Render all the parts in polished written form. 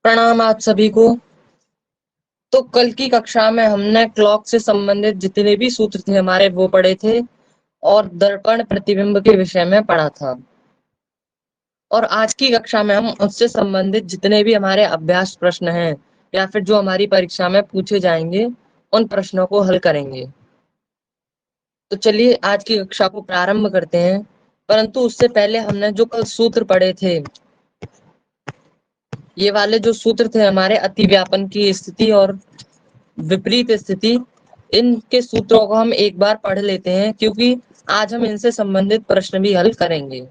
प्रणाम आप सभी को। तो कल की कक्षा में हमने क्लॉक से संबंधित जितने भी सूत्र थे हमारे वो पढ़े थे और दर्पण प्रतिबिंब के विषय में पढ़ा था। और आज की कक्षा में हम उससे संबंधित जितने भी हमारे अभ्यास प्रश्न हैं या फिर जो हमारी परीक्षा में पूछे जाएंगे उन प्रश्नों को हल करेंगे। तो चलिए आज की कक्षा को प्रारंभ करते हैं। परंतु उससे पहले हमने जो कल सूत्र पढ़े थे, ये वाले जो सूत्र थे हमारे अतिव्यापन की स्थिति और विपरीत स्थिति, इनके सूत्रों को हम एक बार पढ़ लेते हैं क्योंकि आज हम इनसे संबंधित प्रश्न भी हल करेंगे।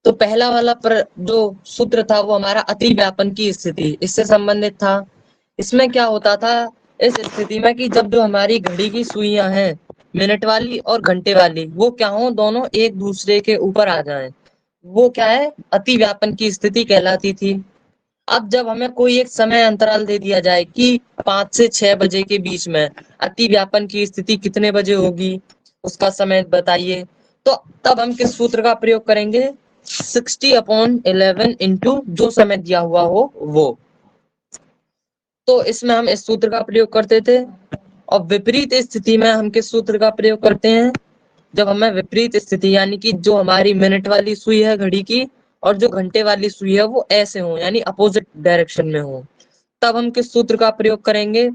तो पहला वाला जो सूत्र था वो हमारा अतिव्यापन की स्थिति, इससे संबंधित था। इसमें क्या होता था इस स्थिति में कि जब जो हमारी घड़ी की सुइयां हैं, मिनट वाली और घंटे वाली, वो क्या हो, दोनों एक दूसरे के ऊपर आ जाएं, वो क्या है, अतिव्यापन की स्थिति कहलाती थी। अब जब हमें कोई एक समय अंतराल दे दिया जाए कि 5 से 6 बजे के बीच में अतिव्यापन की स्थिति कितने बजे होगी, उसका समय बताइए। तो तब हम किस सूत्र का प्रयोग करेंगे? 60/11 इंटू जो समय दिया हुआ हो वो। तो इसमें हम इस सूत्र का प्रयोग करते थे। और विपरीत स्थिति में हम किस सूत्र का प्रयोग करते हैं? जब हमें विपरीत स्थिति यानी कि जो हमारी मिनट वाली सुई है घड़ी की और जो घंटे वाली सुई है वो ऐसे हो, यानी अपोजिट डायरेक्शन में हो, तब हम किस सूत्र का प्रयोग करेंगे?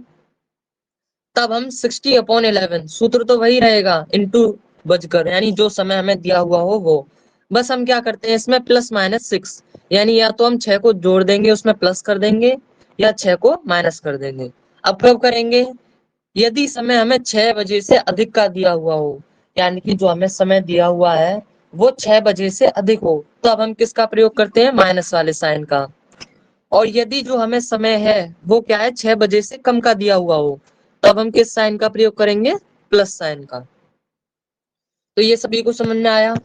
तब हम 60/11, सूत्र तो वही रहेगा, इंटू बजकर, यानी जो समय हमें दिया हुआ हो वो। बस हम क्या करते हैं इसमें +-6, यानी या तो हम 6 को जोड़ देंगे उसमें प्लस कर देंगे या 6 को माइनस कर देंगे। अब कब करेंगे? यदि समय हमें 6 बजे से अधिक का दिया हुआ हो, यानी कि जो हमें समय दिया हुआ है वो 6 बजे से अधिक हो, तो अब हम किसका प्रयोग करते हैं? माइनस वाले साइन का। और यदि जो हमें समय है वो क्या है, 6 बजे से कम का दिया हुआ हो, तब हम किस साइन का प्रयोग करेंगे? प्लस साइन का। तो ये सभी को समझ में आया।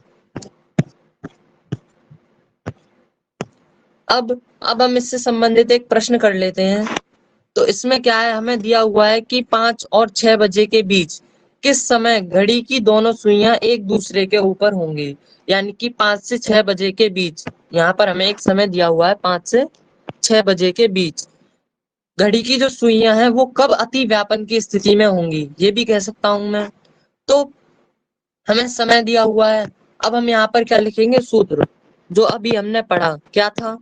अब हम इससे संबंधित एक प्रश्न कर लेते हैं। तो इसमें क्या है, हमें दिया हुआ है कि 5 और 6 बजे के बीच किस समय घड़ी की दोनों सुइयां एक दूसरे के ऊपर होंगी, यानी कि 5 से 6 बजे के बीच। यहाँ पर हमें एक समय दिया हुआ है 5 से 6 बजे के बीच घड़ी की जो सुइयां हैं वो कब अति व्यापन की स्थिति में होंगी, ये भी कह सकता हूं मैं। तो हमें समय दिया हुआ है। अब हम यहाँ पर क्या लिखेंगे? सूत्र जो अभी हमने पढ़ा क्या था?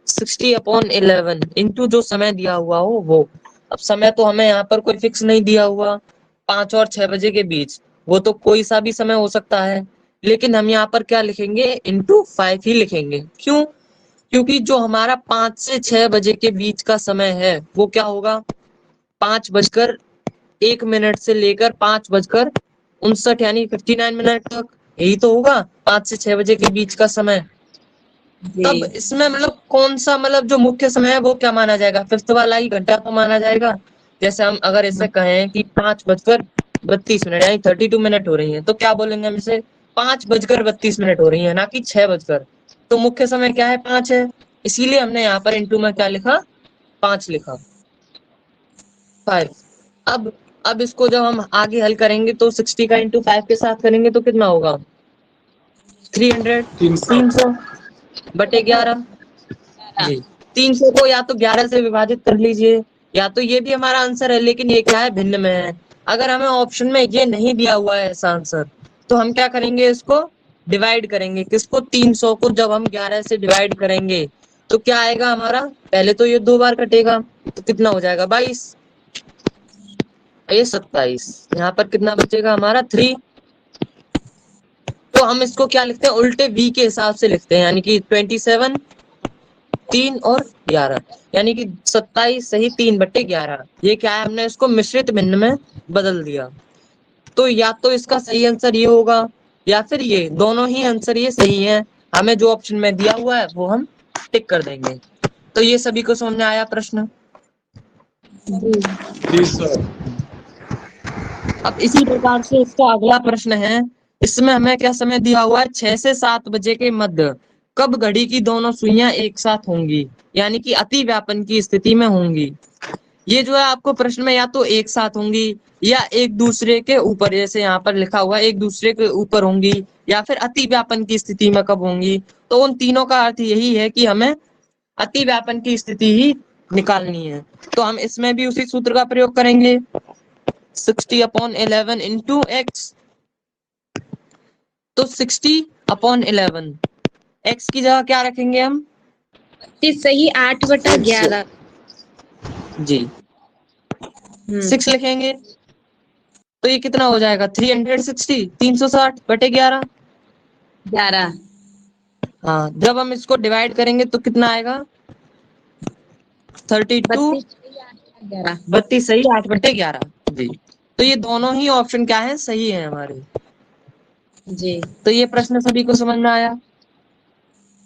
60/11 इंटू जो समय दिया हुआ हो वो। अब समय तो हमें यहाँ पर कोई फिक्स नहीं दिया हुआ, 5 और 6 बजे के बीच, वो तो कोई सा भी समय हो सकता है। लेकिन हम यहाँ पर क्या लिखेंगे? इंटू 5 ही लिखेंगे। क्यों? क्योंकि जो हमारा 5 से 6 बजे के बीच का समय है वो क्या होगा? 5:01 से लेकर 5:59 यानी 59 मिनट तक, यही तो होगा 5 से 6 बजे के बीच का समय। तब इसमें मतलब कौन सा, मतलब जो मुख्य समय है वो क्या माना जाएगा? फिफ्थ वाला ही घंटा तो माना जाएगा। जैसे हम अगर इसे कहें कि 5:32 यानी 32 मिनट हो रही है, तो क्या बोलेंगे हम इसे? 5:32 हो रही है, ना कि 6 बजकर। तो मुख्य समय क्या है? 5 है, इसीलिए हमने यहाँ पर इंटू में क्या लिखा? 5 लिखा, 5। अब इसको जब हम आगे हल करेंगे तो 60 का इंटू 5 के साथ करेंगे तो कितना होगा? 300, 300/11 जी। 300 को या तो 11 से विभाजित कर लीजिए, या तो ये भी हमारा आंसर है, लेकिन ये क्या है? भिन्न में है। अगर हमें ऑप्शन में ये नहीं दिया हुआ है ऐसा आंसर, तो हम क्या करेंगे? इसको डिवाइड करेंगे। किसको? 300 को जब हम 11 से डिवाइड करेंगे तो क्या आएगा हमारा? पहले तो ये 2 बार कटेगा तो कितना हो जाएगा? 22, ये 27। यहाँ पर कितना बचेगा हमारा? 3। तो हम इसको क्या लिखते हैं? उल्टे v के हिसाब से लिखते हैं, यानी कि 27, 3 और 11, यानी कि 27 सही 3/11। ये क्या है? हमने इसको मिश्रित भिन्न में बदल दिया। तो या तो इसका सही आंसर ये होगा या फिर ये, दोनों ही आंसर ये सही है। हमें जो ऑप्शन में दिया हुआ है वो हम टिक कर देंगे। तो ये सभी को समझ में आया प्रश्न? जी सर। अब इसी प्रकार से इसका अगला प्रश्न है। इसमें हमें क्या समय दिया हुआ है? 6 से 7 बजे के मध्य कब घड़ी की दोनों सुइयां एक साथ होंगी, यानी कि अति व्यापन की स्थिति में होंगी। ये जो है आपको प्रश्न में या तो एक साथ होंगी या एक दूसरे के ऊपर, जैसे यहाँ पर लिखा हुआ है एक दूसरे के ऊपर होंगी, या फिर अति व्यापन की स्थिति में कब होंगी। तो उन तीनों का अर्थ यही है कि हमें अतिव्यापन की स्थिति ही निकालनी है। तो हम इसमें भी उसी सूत्र का प्रयोग करेंगे, 60/11 इंटू एक्स। तो 60/11 एक्स की जगह क्या रखेंगे हम? सही 8/11 जी 6 लिखेंगे। तो ये कितना हो जाएगा? 360 360/11। 11। हाँ, जब हम इसको डिवाइड करेंगे तो कितना आएगा? 32 32 सही 8/11। जी, तो ये दोनों ही ऑप्शन क्या है? सही है हमारे। जी तो ये प्रश्न सभी को समझ में आया?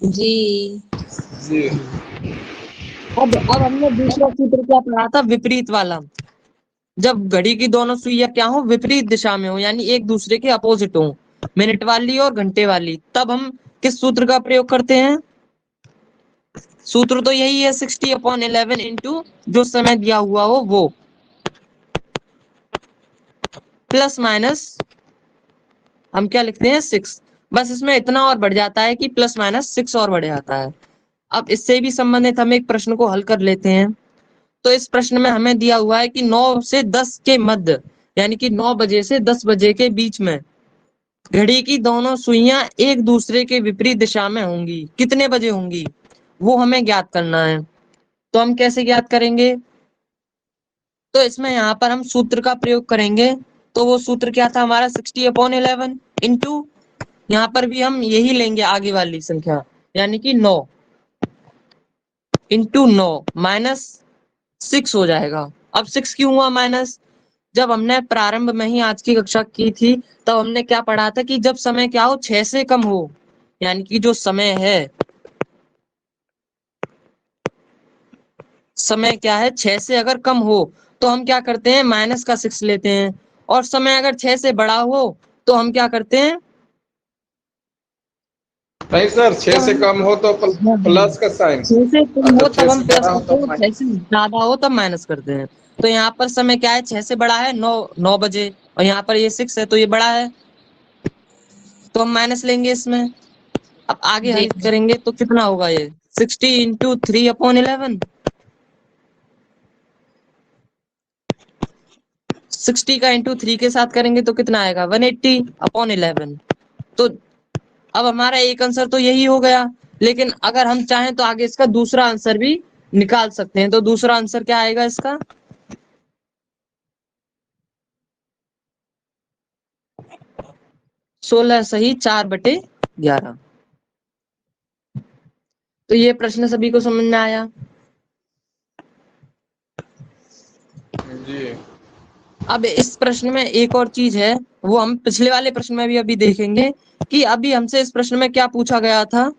जी जी अब हमने दूसरा सूत्र क्या पढ़ा था? विपरीत वाला। जब घड़ी की दोनों सुइयां क्या हो? विपरीत दिशा में हो, यानी एक दूसरे के अपोजिट हो, मिनट वाली और घंटे वाली, तब हम किस सूत्र का प्रयोग करते हैं? सूत्र तो यही है, 60/11 इंटू जो समय दिया हुआ हो वो, प्लस माइनस हम क्या लिखते हैं? 6। बस इसमें इतना और बढ़ जाता है कि प्लस माइनस 6 और बढ़ जाता है। अब इससे भी संबंधित हम एक प्रश्न को हल कर लेते हैं। तो इस प्रश्न में हमें दिया हुआ है कि 9 से 10 के मध्य, यानी कि 9 बजे से 10 बजे के बीच में घड़ी की दोनों सुइयां एक दूसरे के विपरीत दिशा में होंगी। कितने बजे होंगी वो हमें ज्ञात करना है। तो हम कैसे ज्ञात करेंगे? तो इसमें यहाँ पर हम सूत्र का प्रयोग करेंगे। तो वो सूत्र क्या था हमारा? 60/11 इंटू, यहाँ पर भी हम यही लेंगे आगे वाली संख्या, यानी कि 9 इंटू 9 माइनस 6 हो जाएगा। अब 6 क्यों हुआ माइनस? जब हमने प्रारंभ में ही आज की कक्षा की थी, तब हमने क्या पढ़ा था कि जब समय क्या हो? 6 से कम हो, यानी कि जो समय है, समय क्या है? 6 से अगर कम हो तो हम क्या करते हैं? माइनस का 6 लेते हैं। और समय अगर 6 से बड़ा हो तो हम क्या करते हैं? नहीं सर, 6 से कम हो तो प्लस का साइन, 6 से कम और हो जब तब 6 हम से प्लस बड़ा हो करते तब हैं, 6 से ज्यादा हो तब माइनस करते हैं। तो यहाँ पर समय क्या है? 6 से बड़ा है, 9 बजे, और यहाँ पर ये 6 है तो ये बड़ा है, तो हम माइनस लेंगे इसमें। अब आगे जी हल करेंगे तो कितना होगा? ये 60 इंटू 3/11, 60 का इंटू 3 के साथ करेंगे तो कितना आएगा? 180/11। तो अब हमारा एक आंसर तो यही हो गया, लेकिन अगर हम चाहें तो आगे इसका दूसरा आंसर भी निकाल सकते हैं। तो दूसरा आंसर क्या आएगा इसका? 16 सही 4/11। तो ये प्रश्न सभी को समझ में आया? जी अब इस प्रश्न में एक और चीज है, वो हम पिछले वाले प्रश्न में भी अभी देखेंगे कि अभी हमसे इस प्रश्न में क्या पूछा गया था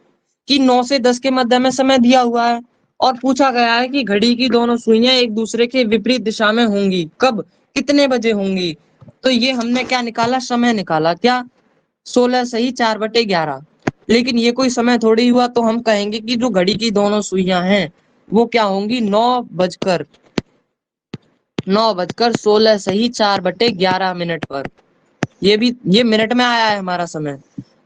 कि 9 से 10 के मध्य में समय दिया हुआ है और पूछा गया है कि घड़ी की दोनों सुइयां एक दूसरे के विपरीत दिशा में होंगी, कब, कितने बजे होंगी। तो ये हमने क्या निकाला? समय निकाला। क्या? 16 सही 4/11। लेकिन ये कोई समय थोड़ी हुआ, तो हम कहेंगे कि जो घड़ी की दोनों सुइयां हैं वो क्या होंगी? 9:16 सही 4/11 पर। ये मिनट में आया है हमारा समय।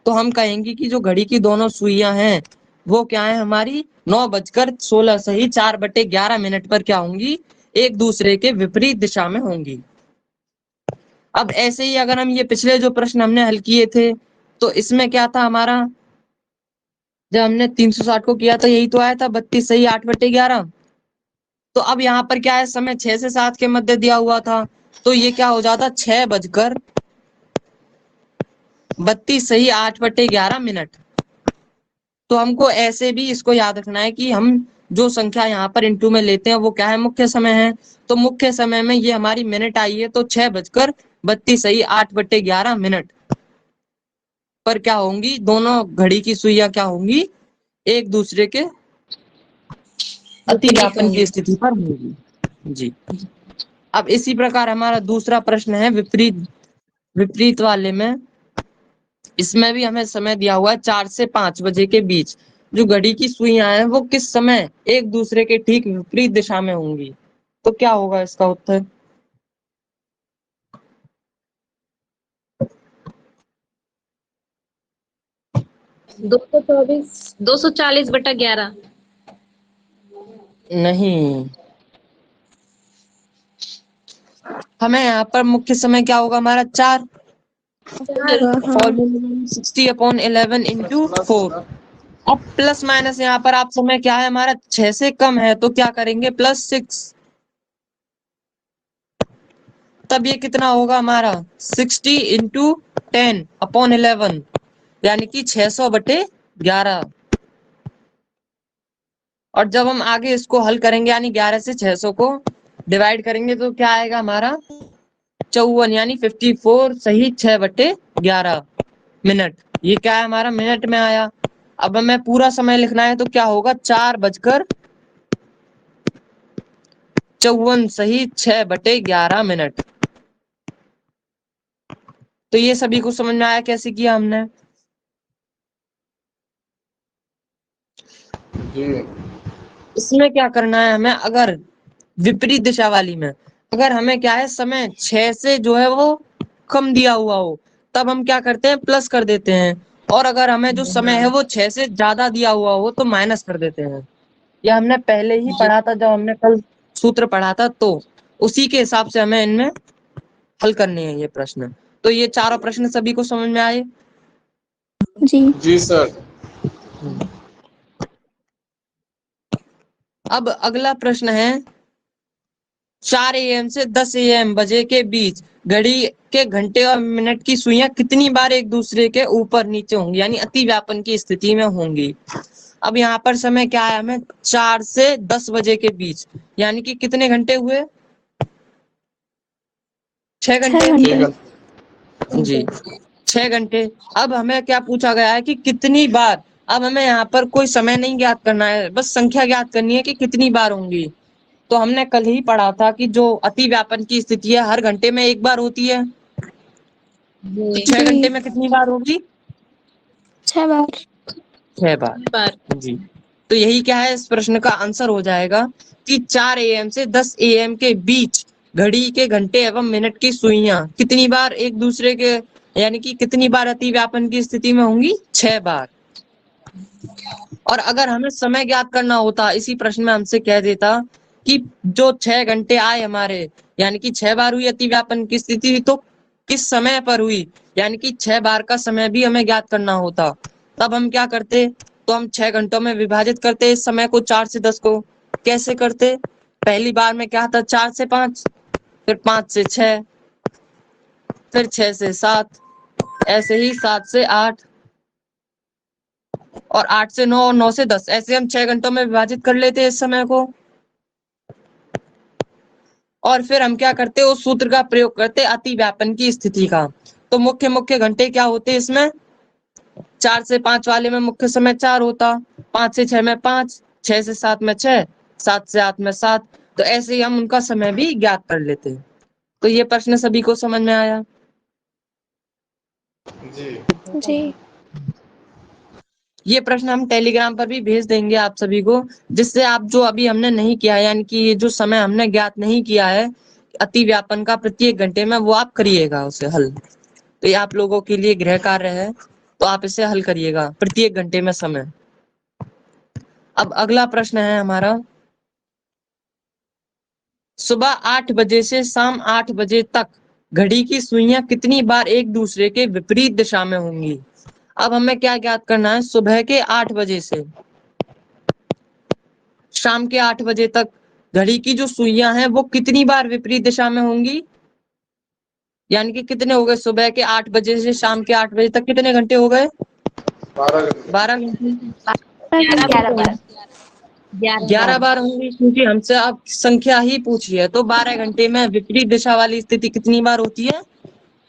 तो हम कहेंगे कि जो घड़ी की दोनों सुइयां हैं वो क्या है हमारी? 9:16 सही 4/11 पर क्या होंगी? एक दूसरे के विपरीत दिशा में होंगी। अब ऐसे ही अगर हम ये पिछले जो प्रश्न हमने हल किए थे, तो इसमें क्या था हमारा? जब हमने 360 को किया था यही तो आया था, 32 सही 8/11। तो अब यहाँ पर क्या है? समय 6 से 7 के मध्य दिया हुआ था, तो ये क्या हो जाता? 6:32 सही 8/11। तो हमको ऐसे भी इसको याद रखना है कि हम जो संख्या यहाँ पर इंटू में लेते हैं वो क्या है? मुख्य समय है। तो मुख्य समय में ये हमारी मिनट आई है, तो 6:32 सही 8/11 पर क्या होंगी? दोनों घड़ी की सुइयां क्या होंगी? एक दूसरे के अतिव्यापन की स्थिति पर होगी। जी, अब इसी प्रकार हमारा दूसरा प्रश्न है विपरीत वाले में। इसमें भी हमें समय दिया हुआ है 4 से 5 बजे के बीच जो घड़ी की सुइयां हैं वो किस समय एक दूसरे के ठीक विपरीत दिशा में होंगी। तो क्या होगा इसका उत्तर? 224 240/11। नहीं, हमें यहाँ पर मुख्य समय क्या होगा हमारा 4। Formula 60/11 into 4। अब प्लस माइनस यहाँ पर आप समय क्या है हमारा 6 से कम है तो क्या करेंगे +6। तब ये कितना होगा हमारा 60 इंटू 10/11 यानी कि 600/11। और जब हम आगे इसको हल करेंगे यानी 11 से 600 को डिवाइड करेंगे तो क्या आएगा हमारा 54 यानी 54 सही 6/11 मिनट। ये क्या है हमारा मिनट में आया। अब हमें पूरा समय लिखना है तो क्या होगा 4:54 सही 6/11 मिनट। तो ये सभी को समझ में आया कैसे किया हमने। जी इसमें क्या करना है हमें, अगर विपरीत दिशा वाली में अगर हमें क्या है समय 6 से जो है वो कम दिया हुआ हो तब हम क्या करते हैं प्लस कर देते हैं, और अगर हमें जो समय है वो 6 से ज्यादा दिया हुआ हो तो माइनस कर देते हैं। यह हमने पहले ही पढ़ा था जब हमने कल सूत्र पढ़ा था, तो उसी के हिसाब से हमें इनमें हल करने हैं ये प्रश्न। तो ये चारों प्रश्न सभी को समझ में आए। जी जी सर। अब अगला प्रश्न है 4 AM से 10 AM बजे के बीच घड़ी के घंटे और मिनट की सुइयां कितनी बार एक दूसरे के ऊपर नीचे होंगी यानी अति व्यापन की स्थिति में होंगी। अब यहाँ पर समय क्या है हमें 4 से 10 बजे के बीच यानी कि कितने घंटे हुए 6 घंटे। 6 घंटे। जी 6 घंटे। अब हमें क्या पूछा गया है कि कितनी बार। अब हमें यहाँ पर कोई समय नहीं ज्ञात करना है, बस संख्या ज्ञात करनी है कि कितनी बार होंगी। तो हमने कल ही पढ़ा था कि जो अति व्यापन की स्थिति है हर घंटे में एक बार होती है। तो 6 घंटे में कितनी बार होगी 6 बार। 6 बार। जी तो यही क्या है इस प्रश्न का आंसर हो जाएगा कि 4 AM से 10 AM के बीच घड़ी के घंटे एवं मिनट की सुइयां कितनी बार एक दूसरे के यानी कि कितनी बार अति व्यापन की स्थिति में होंगी 6 बार। और अगर हमें समय ज्ञात करना होता इसी प्रश्न में हमसे कह देता कि जो 6 घंटे आए हमारे यानी कि 6 बार हुई अति व्यापन की स्थिति तो किस समय पर हुई यानी कि 6 बार का समय भी हमें ज्ञात करना होता। तब हम क्या करते, तो हम 6 घंटों में विभाजित करते इस समय को 4 से 10 को। कैसे करते, पहली बार में क्या था 4 से 5, फिर 5 से 6, फिर 6 से 7, ऐसे ही 7 से 8 और 8 से 9 और 9 से 10, ऐसे हम 6 घंटों में विभाजित कर लेते इस समय को। और फिर हम क्या करते उस सूत्र का प्रयोग करते अति व्यापन की स्थिति का। तो मुख्य मुख्य घंटे क्या होते इसमें 4 से 5 वाले में मुख्य समय 4 होता, 5 से 6 में 5, 6 से 7 में 6, 7 से 8 में 7। तो ऐसे ही हम उनका समय भी ज्ञात कर लेते हैं। तो ये प्रश्न सभी को समझ में आया। जी जी ये प्रश्न हम टेलीग्राम पर भी भेज देंगे आप सभी को, जिससे आप जो अभी हमने नहीं किया है यानी कि ये जो समय हमने ज्ञात नहीं किया है अति व्यापन का प्रत्येक घंटे में, वो आप करिएगा उसे हल। तो ये आप लोगों के लिए गृह कार्य है, तो आप इसे हल करिएगा प्रत्येक घंटे में समय। अब अगला प्रश्न है हमारा सुबह 8 बजे से शाम 8 बजे तक घड़ी की सुइयां कितनी बार एक दूसरे के विपरीत दिशा में होंगी। अब हमें क्या ज्ञात करना है, सुबह के 8 बजे से शाम के 8 बजे तक घड़ी की जो सुइयां हैं वो कितनी बार विपरीत दिशा में होंगी। यानी कि कितने हो गए सुबह के 8 बजे से शाम के 8 बजे तक कितने घंटे हो गए 12 घंटे। 12 घंटे। 11 बार 11 बार होंगी क्योंकि हमसे आप संख्या ही पूछी है। तो 12 घंटे में विपरीत दिशा वाली स्थिति कितनी बार होती है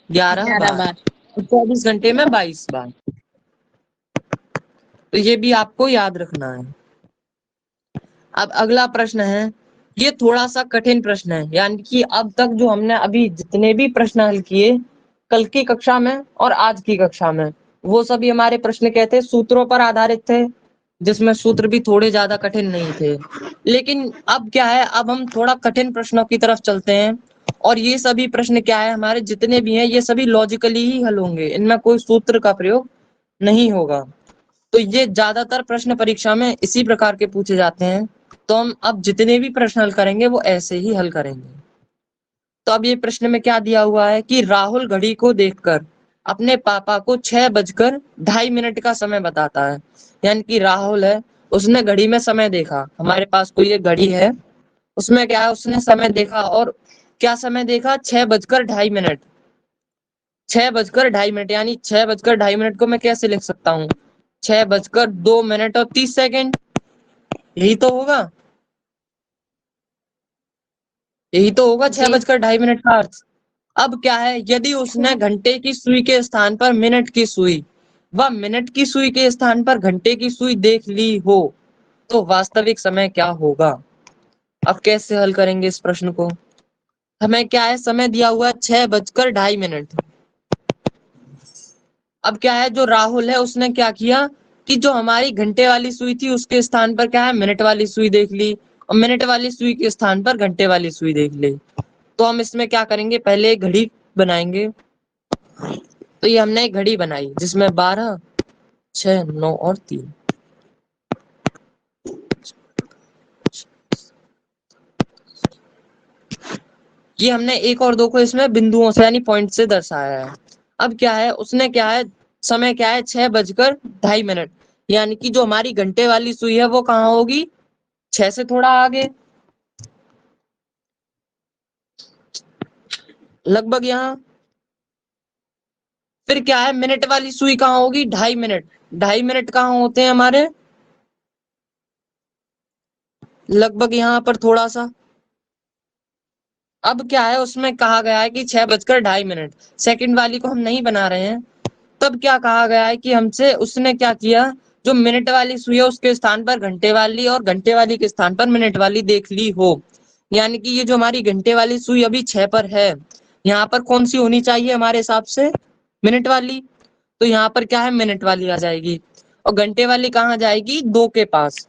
11 बार। 24 घंटे में 22 बार। तो ये भी आपको याद रखना है। अब अगला प्रश्न है, ये थोड़ा सा कठिन प्रश्न है, यानी कि अब तक जो हमने अभी जितने भी प्रश्न हल किए कल की कक्षा में और आज की कक्षा में, वो सभी हमारे प्रश्न कहते हैं सूत्रों पर आधारित थे, जिसमें सूत्र भी थोड़े ज्यादा कठिन नहीं थे। लेकिन अब क्या है, अब हम थोड़ा कठिन प्रश्नों की तरफ चलते हैं। और ये सभी प्रश्न क्या है हमारे जितने भी हैं ये सभी लॉजिकली ही हल होंगे, इनमें कोई सूत्र का प्रयोग नहीं होगा। तो ये ज्यादातर प्रश्न परीक्षा में इसी प्रकार के पूछे जाते हैं। तो हम अब जितने भी प्रश्न हल करेंगे वो ऐसे ही हल करेंगे। तो अब ये प्रश्न में क्या दिया हुआ है कि राहुल घड़ी को देखकर अपने पापा को 6:02 का समय बताता है। यानी कि राहुल है, उसने घड़ी में समय देखा, हमारे पास कोई एक घड़ी है, उसमें क्या है, उसने समय देखा और क्या समय देखा, 6:02। 6:02 यानी 6:02 को मैं कैसे लिख सकता हूँ, 6:02 और 30 सेकेंड, यही तो होगा, यही तो होगा 6:02 का अर्थ। अब क्या है, यदि उसने घंटे की सुई के स्थान पर मिनट की सुई व मिनट की सुई के स्थान पर घंटे की सुई देख ली हो तो वास्तविक समय क्या होगा। अब कैसे हल करेंगे इस प्रश्न को, हमें क्या है, समय दिया हुआ 6:02। अब क्या है, जो राहुल है उसने क्या किया कि जो हमारी घंटे वाली सुई थी उसके स्थान पर क्या है, मिनट वाली सुई देख ली और मिनट वाली सुई के स्थान पर घंटे वाली सुई देख ली। तो हम इसमें क्या करेंगे, पहले एक घड़ी बनाएंगे। तो ये हमने एक घड़ी बनाई जिसमें 12, 6, 9 और 3। ये हमने 1 और 2 को इसमें बिंदुओं से यानी पॉइंट से दर्शाया है। अब क्या है, उसने क्या है, समय क्या है, 6:02। यानी कि जो हमारी घंटे वाली सुई है वो कहाँ होगी, 6 से थोड़ा आगे, लगभग यहाँ। फिर क्या है, मिनट वाली सुई कहाँ होगी, 2.5 मिनट। 2.5 मिनट कहाँ होते हैं हमारे, लगभग यहाँ पर थोड़ा सा। अब क्या है, उसमें कहा गया है कि 6:02। सेकंड वाली को हम नहीं बना रहे हैं। तब क्या कहा गया है कि हमसे, उसने क्या किया, जो मिनट वाली सुई है उसके स्थान पर घंटे वाली और घंटे वाली के स्थान पर मिनट वाली देख ली हो। यानी कि ये जो हमारी घंटे वाली सुई अभी 6 पर है, यहाँ पर कौन सी होनी चाहिए हमारे हिसाब से, मिनट वाली। तो यहाँ पर क्या है, मिनट वाली आ जाएगी और घंटे वाली कहाँ जाएगी, 2 के पास,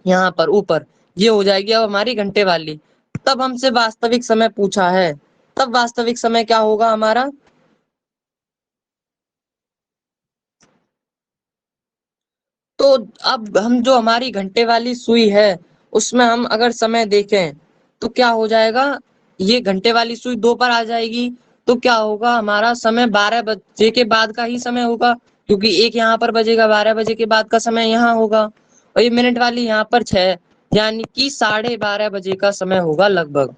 यहाँ पर ऊपर, ये हो जाएगी अब हमारी घंटे वाली। तब हमसे वास्तविक समय पूछा है, तब वास्तविक समय क्या होगा हमारा, तो अब हम जो हमारी घंटे वाली सुई है उसमें हम अगर समय देखें तो क्या हो जाएगा, ये घंटे वाली सुई 2 पर आ जाएगी। तो क्या होगा, हमारा समय 12 बजे के बाद का ही समय होगा, क्योंकि 1 यहाँ पर बजेगा, 12 बजे के बाद का समय यहाँ होगा और ये मिनट वाली यहाँ पर 6, यानी कि 12:30 बजे का समय होगा लगभग।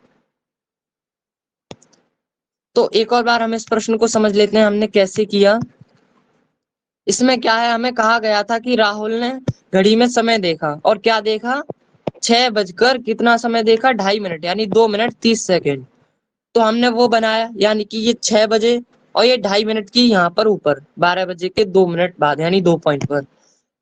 तो एक और बार हम इस प्रश्न को समझ लेते हैं हमने कैसे किया। इसमें क्या है, हमें कहा गया था कि राहुल ने घड़ी में समय देखा और क्या देखा, 6 बजकर कितना समय देखा, 2.5 मिनट यानी 2 मिनट 30 सेकेंड। तो हमने वो बनाया, यानी कि ये 6 बजे और ये 2.5 मिनट की यहाँ पर ऊपर 12 बजे के 2 मिनट बाद यानी 2 पॉइंट पर।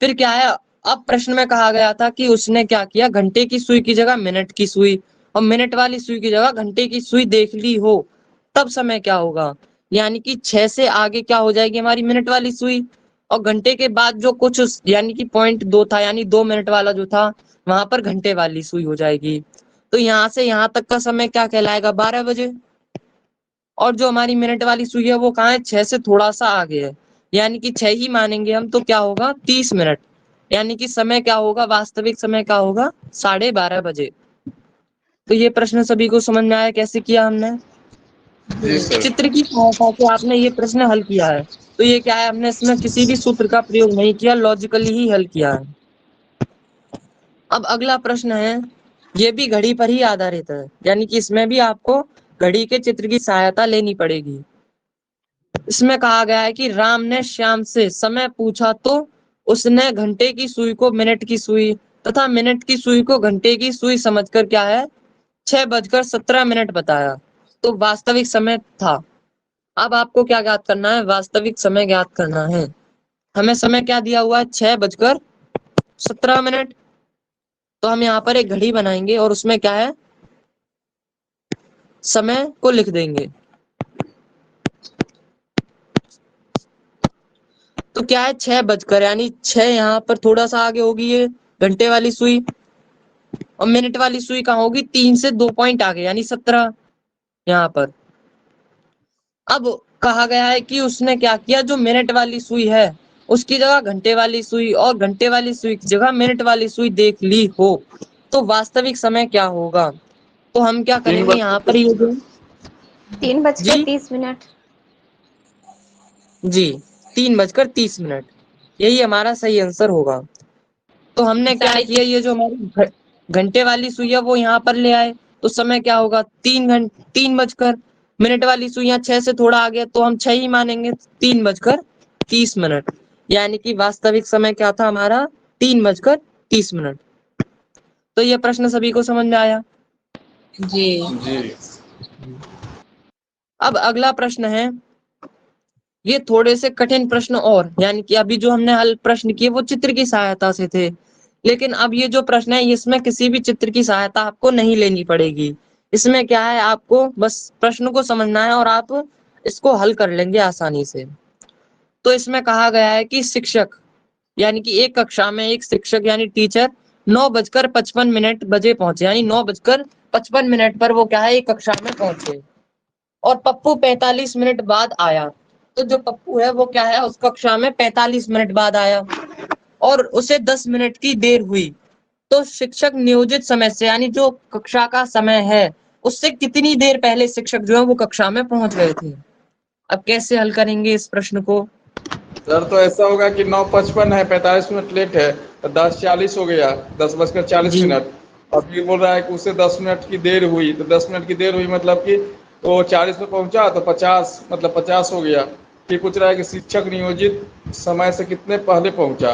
फिर क्या है, अब प्रश्न में कहा गया था कि उसने क्या किया, घंटे की सुई की जगह मिनट की सुई और मिनट वाली सुई की जगह घंटे की सुई देख ली हो तब समय क्या होगा। यानी कि 6 से आगे क्या हो जाएगी हमारी मिनट वाली सुई और घंटे के बाद जो कुछ यानी कि पॉइंट 2 था, यानी 2 मिनट वाला जो था, वहां पर घंटे वाली सुई हो जाएगी। तो यहाँ से यहाँ तक का समय क्या कहलाएगा, 12 बजे। और जो हमारी मिनट वाली सुई है वो कहाँ है, 6 से थोड़ा सा आगे है, यानी कि 6 ही मानेंगे हम, तो क्या होगा, 30 मिनट। यानी कि समय क्या होगा, वास्तविक समय क्या होगा, 12:30 बजे। तो ये प्रश्न सभी को समझ में आया कैसे किया हमने, जी सर। चित्र की सहायता से आपने ये प्रश्न हल किया है। तो ये क्या है, हमने इसमें किसी भी सूत्र का प्रयोग नहीं किया, लॉजिकली ही हल किया है। अब अगला प्रश्न है, ये भी घड़ी पर ही आधारित है, यानी कि इसमें भी आपको घड़ी के चित्र की सहायता लेनी पड़ेगी। इसमें कहा गया है कि राम ने श्याम से समय पूछा तो उसने घंटे की सुई को मिनट की सुई तथा मिनट की सुई को घंटे की सुई समझकर क्या है, 6:17 बताया। तो वास्तविक समय था। अब आपको क्या ज्ञात करना है, वास्तविक समय ज्ञात करना है। हमें समय क्या दिया हुआ है, 6:17। तो हम यहाँ पर एक घड़ी बनाएंगे और उसमें क्या है, समय को लिख देंगे। तो क्या है, 6 बजकर यानी 6 यहाँ पर थोड़ा सा आगे होगी ये घंटे वाली सुई और मिनट वाली सुई कहाँ होगी, 3 से 2 पॉइंट आगे यानी 17 यहाँ पर। अब कहा गया है कि उसने क्या किया, जो मिनट वाली सुई है उसकी जगह घंटे वाली सुई और घंटे वाली सुई की जगह मिनट वाली सुई देख ली हो तो वास्तविक समय क्या होगा? तो हम क्या करेंगे यहाँ पर ये जो 3:30 जी 3:30 यही हमारा सही आंसर होगा। तो हमने क्या किया, ये जो हमारी घंटे वाली सुई है वो यहाँ पर ले आए, तो समय क्या होगा 3:00 वाली सुइयां 6 से थोड़ा आगे, तो हम 6 ही मानेंगे 3:30 यानी कि वास्तविक समय क्या था हमारा 3:30। तो ये प्रश्न सभी को समझ में आया? जी। जी। अब अगला प्रश्न है, ये थोड़े से कठिन प्रश्न और, यानी कि अभी जो हमने हल प्रश्न किए वो चित्र की सहायता से थे, लेकिन अब ये जो प्रश्न है इसमें किसी भी चित्र की सहायता आपको नहीं लेनी पड़ेगी। इसमें क्या है, आपको बस प्रश्न को समझना है और आप इसको हल कर लेंगे आसानी से। तो इसमें कहा गया है कि शिक्षक यानी कि एक कक्षा में एक शिक्षक यानी टीचर 9:55 बजे पहुंचे, यानी 9:55 पर वो क्या है एक कक्षा में पहुंचे, और पप्पू 45 मिनट बाद आया। तो जो पप्पू है वो क्या है उस कक्षा में 45 मिनट बाद आया और उसे 10 मिनट की देर हुई। तो शिक्षक नियोजित समय से यानी जो कक्षा का समय है उससे कितनी देर पहले शिक्षक जो है वो कक्षा में पहुंच गए थे। अब कैसे हल करेंगे इस प्रश्न को? सर तो ऐसा होगा कि 9:55 है, 45 मिनट लेट है, तो 10:40 हो गया, 10:40 जी अब ये बोल रहा है कि उसे 10 मिनट की देर हुई, तो 10 मिनट की देर हुई मतलब कि वो 40 में पहुंचा तो 50 मतलब 50 हो गया। फिर पूछ रहा है कि शिक्षक नियोजित समय से कितने पहले पहुंचा,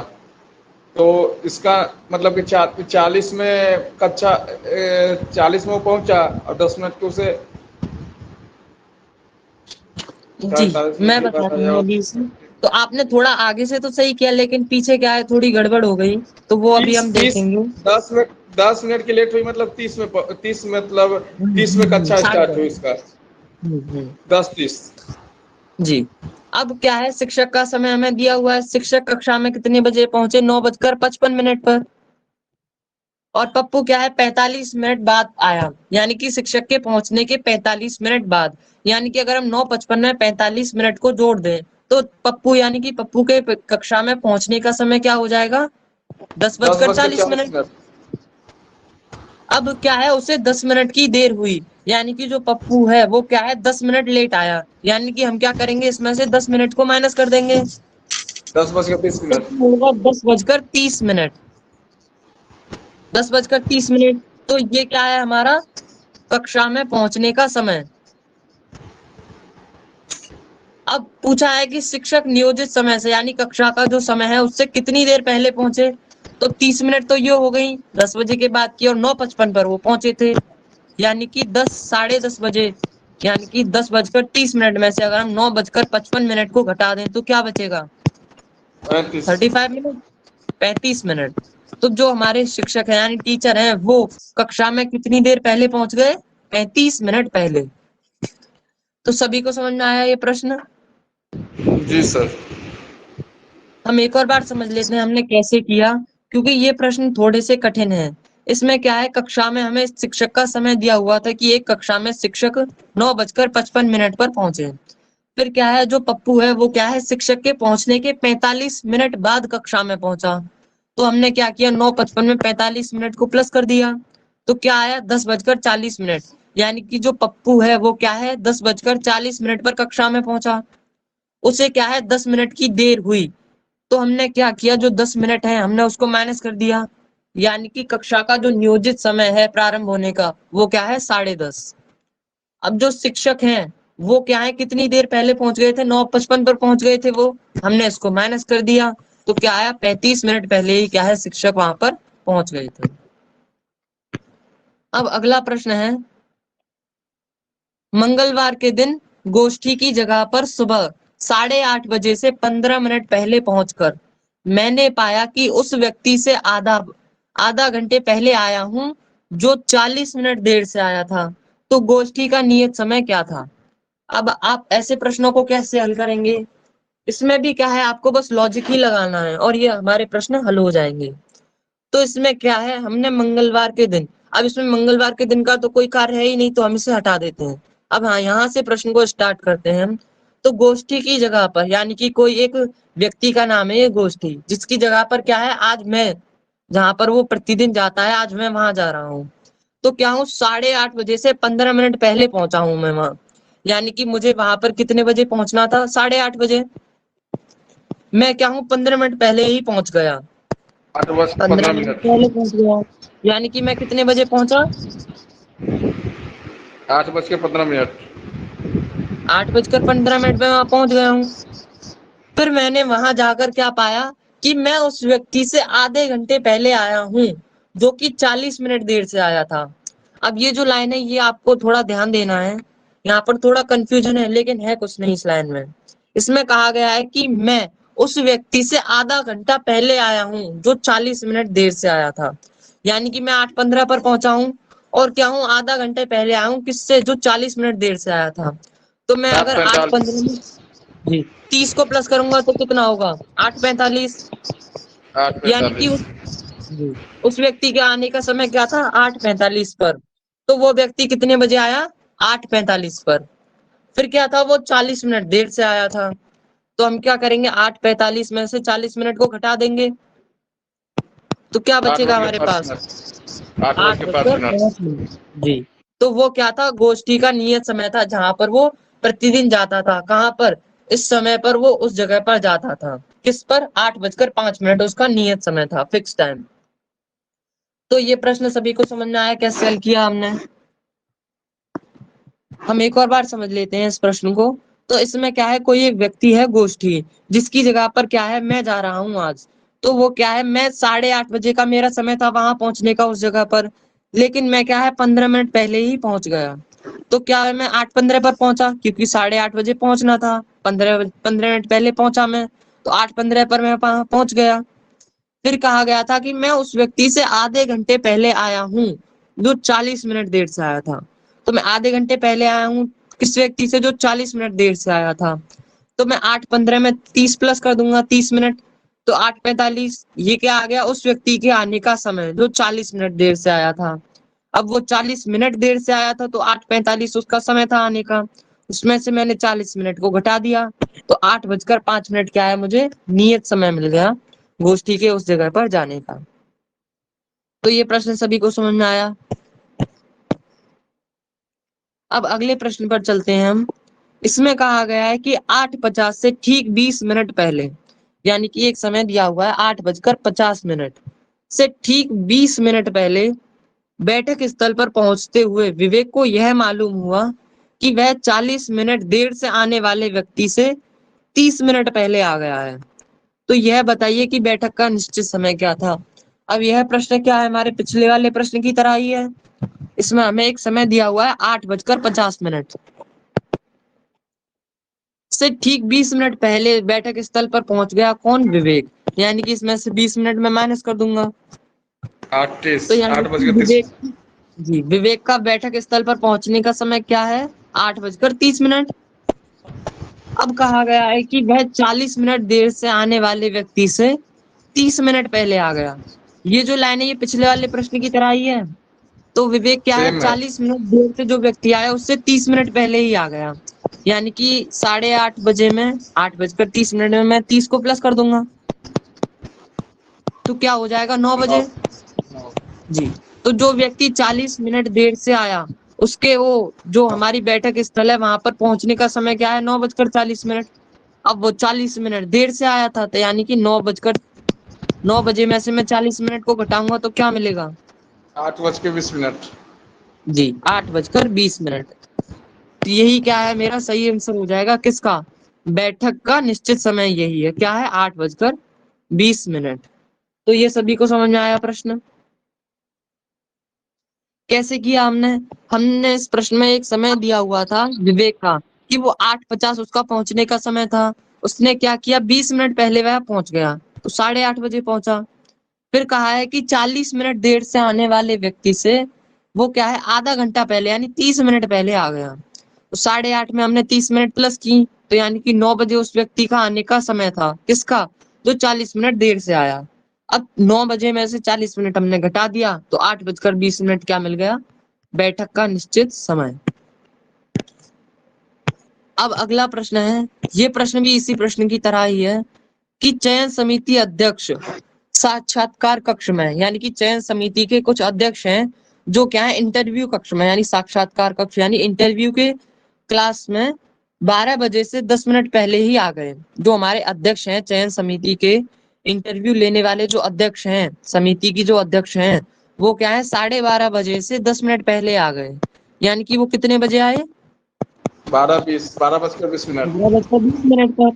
तो इसका मतलब कि 40 में कक्षा 40 में वो पहुंचा और 10 मिनट के उसे जी मैं बता रही हूँ अभी इसमें। तो आपने थोड़ा आगे से तो सही किया, लेकिन पीछे क्या है थोड़ी गड़बड़ हो गई, तो वो अभी 30 हम 30 देखेंगे। 10 मिनट की लेट हुई मतलब 30 मतलब 30 में कक्षा साढ़े स्टार्ट हुई इसका, हम्म। 10:30। जी अब क्या है, शिक्षक का समय हमें दिया हुआ है, शिक्षक कक्षा में कितने बजे पहुंचे 9:55 पर, और पप्पू क्या है 45 मिनट बाद आया, यानी कि शिक्षक के पहुंचने के 45 मिनट बाद। यानी कि अगर हम 9:55 में 45 मिनट को जोड़ दें तो पप्पू यानी कि पप्पू के कक्षा में पहुंचने का समय क्या हो जाएगा 10:40। 10:40। अब क्या है उसे 10 मिनट की देर हुई, यानी कि जो पप्पू है वो क्या है 10 मिनट लेट आया, यानी कि हम क्या करेंगे इसमें से 10 मिनट को माइनस कर देंगे, 10:30। तो होगा 10:30। 10:30, तो ये क्या है हमारा कक्षा में पहुंचने का समय। अब पूछा है कि शिक्षक नियोजित समय से यानी कक्षा का जो समय है उससे कितनी देर पहले पहुंचे, तो 30 मिनट तो ये हो गई 10 बजे के बाद की, और 9:55 पर वो पहुंचे थे, यानी कि 10 साढ़े 10 बजे, यानी कि 10:30 में से अगर हम 9:55 को घटा दें तो क्या बचेगा 35। 35 मिनट, 35 मिनट। तो जो हमारे शिक्षक हैं यानी टीचर हैं वो कक्षा में कितनी देर पहले पहुंच गए 35 मिनट पहले। तो सभी को समझ में आया ये प्रश्न? जी सर। हम एक और बार समझ लेते हैं हमने कैसे किया, क्योंकि ये प्रश्न थोड़े से कठिन है। इसमें क्या है, कक्षा में हमें शिक्षक का समय दिया हुआ था कि एक कक्षा में शिक्षक 9:55 पर पहुंचे। फिर क्या है, जो पप्पू है वो क्या है शिक्षक के पहुंचने के 45 मिनट बाद कक्षा में पहुंचा। तो हमने क्या किया 9:55 में 45 मिनट को प्लस कर दिया, तो क्या आया 10:40, यानी कि जो पप्पू है वो क्या है 10:40 पर कक्षा में पहुंचा, उसे क्या है 10 मिनट की देर हुई। तो हमने क्या किया, जो 10 मिनट है हमने उसको माइनस कर दिया, यानी कि कक्षा का जो नियोजित समय है प्रारंभ होने का वो क्या है 10:30। अब जो शिक्षक हैं वो क्या है कितनी देर पहले पहुंच गए थे 9:55 पर पहुंच गए थे वो, हमने इसको माइनस कर दिया, तो क्या आया 35 मिनट पहले ही क्या है शिक्षक वहां पर पहुंच गए थे। अब अगला प्रश्न है, मंगलवार के दिन गोष्ठी की जगह पर सुबह 8:30 बजे से 15 मिनट पहले पहुंचकर मैंने पाया कि उस व्यक्ति से आधा घंटे पहले आया हूं जो 40 मिनट देर से आया था। तो गोष्ठी का नियत समय क्या था? अब आप ऐसे प्रश्नों को कैसे हल करेंगे? इसमें भी क्या है आपको बस लॉजिक ही लगाना है और ये हमारे प्रश्न हल हो जाएंगे। तो इसमें क्या है, हमने मंगलवार के दिन, अब इसमें मंगलवार के दिन का तो कोई कार्य है ही नहीं तो हम इसे हटा देते हैं। अब हाँ यहाँ से प्रश्न को स्टार्ट करते हैं हम। तो गोष्ठी की जगह पर यानी कि कोई एक व्यक्ति का नाम है ये गोष्ठी, जिसकी जगह पर क्या है आज मैं जहां पर वो प्रतिदिन जाता है, आज मैं वहां जा रहा हूँ। तो क्या हूँ 8:30 बजे से 15 मिनट पहले पहुंचा हूं मैं वहां। यानी कि मुझे वहां पर कितने बजे पहुंचना था? 8:30 बजे। मैं क्या हूँ 15 मिनट पहले ही पहुंच गया। 8:15 15 मिनट मिनट। पहले पहुंच गया, यानी कि मैं कितने बजे पहुंचा? 8:15 मिनट। 8:15 में वहां पहुंच गया हूँ। फिर मैंने वहां जाकर क्या पाया कि मैं उस व्यक्ति से आधे घंटे पहले आया हूँ, जो कि 40 मिनट देर से आया था। अब ये जो लाइन है ये आपको थोड़ा ध्यान देना है, यहाँ पर थोड़ा कंफ्यूजन है, लेकिन है कुछ नहीं इस लाइन में। इसमें कहा गया है कि मैं उस व्यक्ति से आधा घंटा पहले आया हूँ, जो 40 मिनट देर से आया था। यानी कि मैं 8:15 पर पहुंचा हूँ और क्या हूँ आधा घंटे पहले आया हूँ, किससे? जो 40 मिनट देर से आया था। तो मैं अगर 8:15 में, 8:45। जी, 30 को प्लस करूंगा तो कितना होगा? 8:45। यानी कि 8:45। जी, उस व्यक्ति के आने का समय क्या था? 8:45 पर। तो वो व्यक्ति कितने बजे आया? 8:45 पर। फिर क्या था? वो 40 मिनट देर से आया था। तो हम क्या करेंगे? 8:45 में से 40 मिनट को घटा देंगे, तो क्या आठ बचेगा बज के हमारे पाँच पास? मिनट 8 बज आठ के पाँच बजकर मिनट पांच मिनट जी। तो वो क्या था? गोष्ठी का नियत समय था, जहां पर वो प्रतिदिन जाता था। कहां पर? इस समय पर वो उस जगह पर जाता था। किस पर? 8:05 उसका नियत समय था, फिक्स टाइम। तो ये प्रश्न सभी को समझ में आया कैसे हल किया हमने? हम एक और बार समझ लेते हैं इस प्रश्न को। तो इसमें क्या है, कोई एक व्यक्ति है गोष्ठी, जिसकी जगह पर क्या है मैं जा रहा हूँ आज। तो वो क्या है, मैं 8:30 बजे का मेरा समय था वहां पहुंचने का उस जगह पर, लेकिन मैं क्या है 15 मिनट पहले ही पहुंच गया। तो क्या है, मैं 8:15 पर पहुंचा, क्योंकि 8:30 बजे पहुंचना था। 15 मिनट पहले पहुंचा मैं, तो 8:15 पर मैं वहां पहुंच गया। फिर कहा गया था कि मैं उस व्यक्ति से आधे घंटे पहले आया हूँ, जो 40 मिनट देर से आया था। तो मैं आधे घंटे पहले आया हूँ किस व्यक्ति से? जो 40 मिनट देर से आया था। तो मैं 8:15 में 30 प्लस कर दूंगा, 30 मिनट। तो 8:45, ये क्या आ गया? उस व्यक्ति के आने का समय, जो 40 मिनट देर से आया था। अब वो 40 मिनट देर से आया था, तो 8:45 उसका समय था आने का। उसमें से मैंने 40 मिनट को घटा दिया, तो 8:05 क्या है, मुझे नियत समय मिल गया गोष्ठी के उस जगह पर जाने का। तो ये प्रश्न सभी को समझ में आया? अब अगले प्रश्न पर चलते हैं हम। इसमें कहा गया है कि 8:50 से ठीक 20 मिनट पहले, यानी कि एक समय दिया हुआ है 8:50 से ठीक 20 मिनट पहले बैठक स्थल पर पहुंचते हुए विवेक को यह मालूम हुआ कि वह 40 मिनट देर से आने वाले व्यक्ति से 30 मिनट पहले आ गया है। तो यह बताइए कि बैठक का निश्चित समय क्या था? अब यह प्रश्न क्या है, हमारे पिछले वाले प्रश्न की तरह ही है। इसमें हमें एक समय दिया हुआ है 8:50 से ठीक 20 मिनट पहले बैठक स्थल पर पहुंच गया कौन? विवेक। यानी कि इसमें से 20 मिनट में माइनस कर दूंगा। 8:30। तो यानी आठ बज कि के तीस विवेक, जी, विवेक का बैठक स्थल पर पहुंचने का समय क्या है? 8:30। अब कहा गया है कि वह 40 मिनट देर से आने वाले व्यक्ति से 30 मिनट पहले आ गया। ये जो लाइन है ये पिछले वाले प्रश्न की तरह ही है। तो विवेक क्या है, सेम है। 40 मिनट देर से जो व्यक्ति आया उससे 30 मिनट पहले ही आ गया। यानी कि 8:30 में 8:30 में मैं 30 को प्लस कर दूंगा, तो क्या हो जाएगा? 9 बजे। 9। जी। तो जो व्यक्ति 40 मिनट देर से आया, उसके वो जो हमारी बैठक स्थल है वहां पर पहुंचने का समय क्या है? 9:40। अब वो 40 मिनट देर से आया था, तो यानी कि 9 बजे में से मैं 40 मिनट को घटाऊंगा तो क्या मिलेगा? 8:20। जी, 8:20। तो यही क्या है, मेरा सही आंसर हो जाएगा किसका? बैठक का निश्चित समय यही है, क्या है? 8:20। तो ये सभी को समझ में आया प्रश्न? कैसे किया हमने? हमने इस प्रश्न में एक समय दिया हुआ था विवेक का, कि वो 8:50 उसका पहुंचने का समय था। उसने क्या किया? 20 मिनट पहले वह पहुंच गया, तो 8:30 पहुंचा। फिर कहा है कि 40 मिनट देर से आने वाले व्यक्ति से वो क्या है, आधा घंटा पहले यानी 30 मिनट पहले आ गया। तो 8:30 में हमने 30 मिनट प्लस की, तो यानी कि 9 बजे उस व्यक्ति का आने का समय था। किसका? जो 40 मिनट देर से आया। अब 9 बजे में से 40 मिनट हमने घटा दिया, तो 8:20 क्या मिल गया? बैठक का निश्चित समय। अब अगला प्रश्न है, ये प्रश्न भी इसी प्रश्न की तरह ही है, कि चयन समिति अध्यक्ष साक्षात्कार कक्ष में, यानी कि चयन समिति के कुछ अध्यक्ष हैं जो क्या है इंटरव्यू कक्ष में, यानी साक्षात्कार कक्ष यानी इंटरव्यू के क्लास में 12 बजे से 10 मिनट पहले ही आ गए। जो हमारे अध्यक्ष हैं चयन समिति के, इंटरव्यू लेने वाले जो अध्यक्ष हैं समिति की जो अध्यक्ष हैं, वो क्या है 12:30 बजे से 10 मिनट पहले आ गए। यानी कि वो कितने बजे आए? 12 बजकर 20 मिनट। 12:20 पर।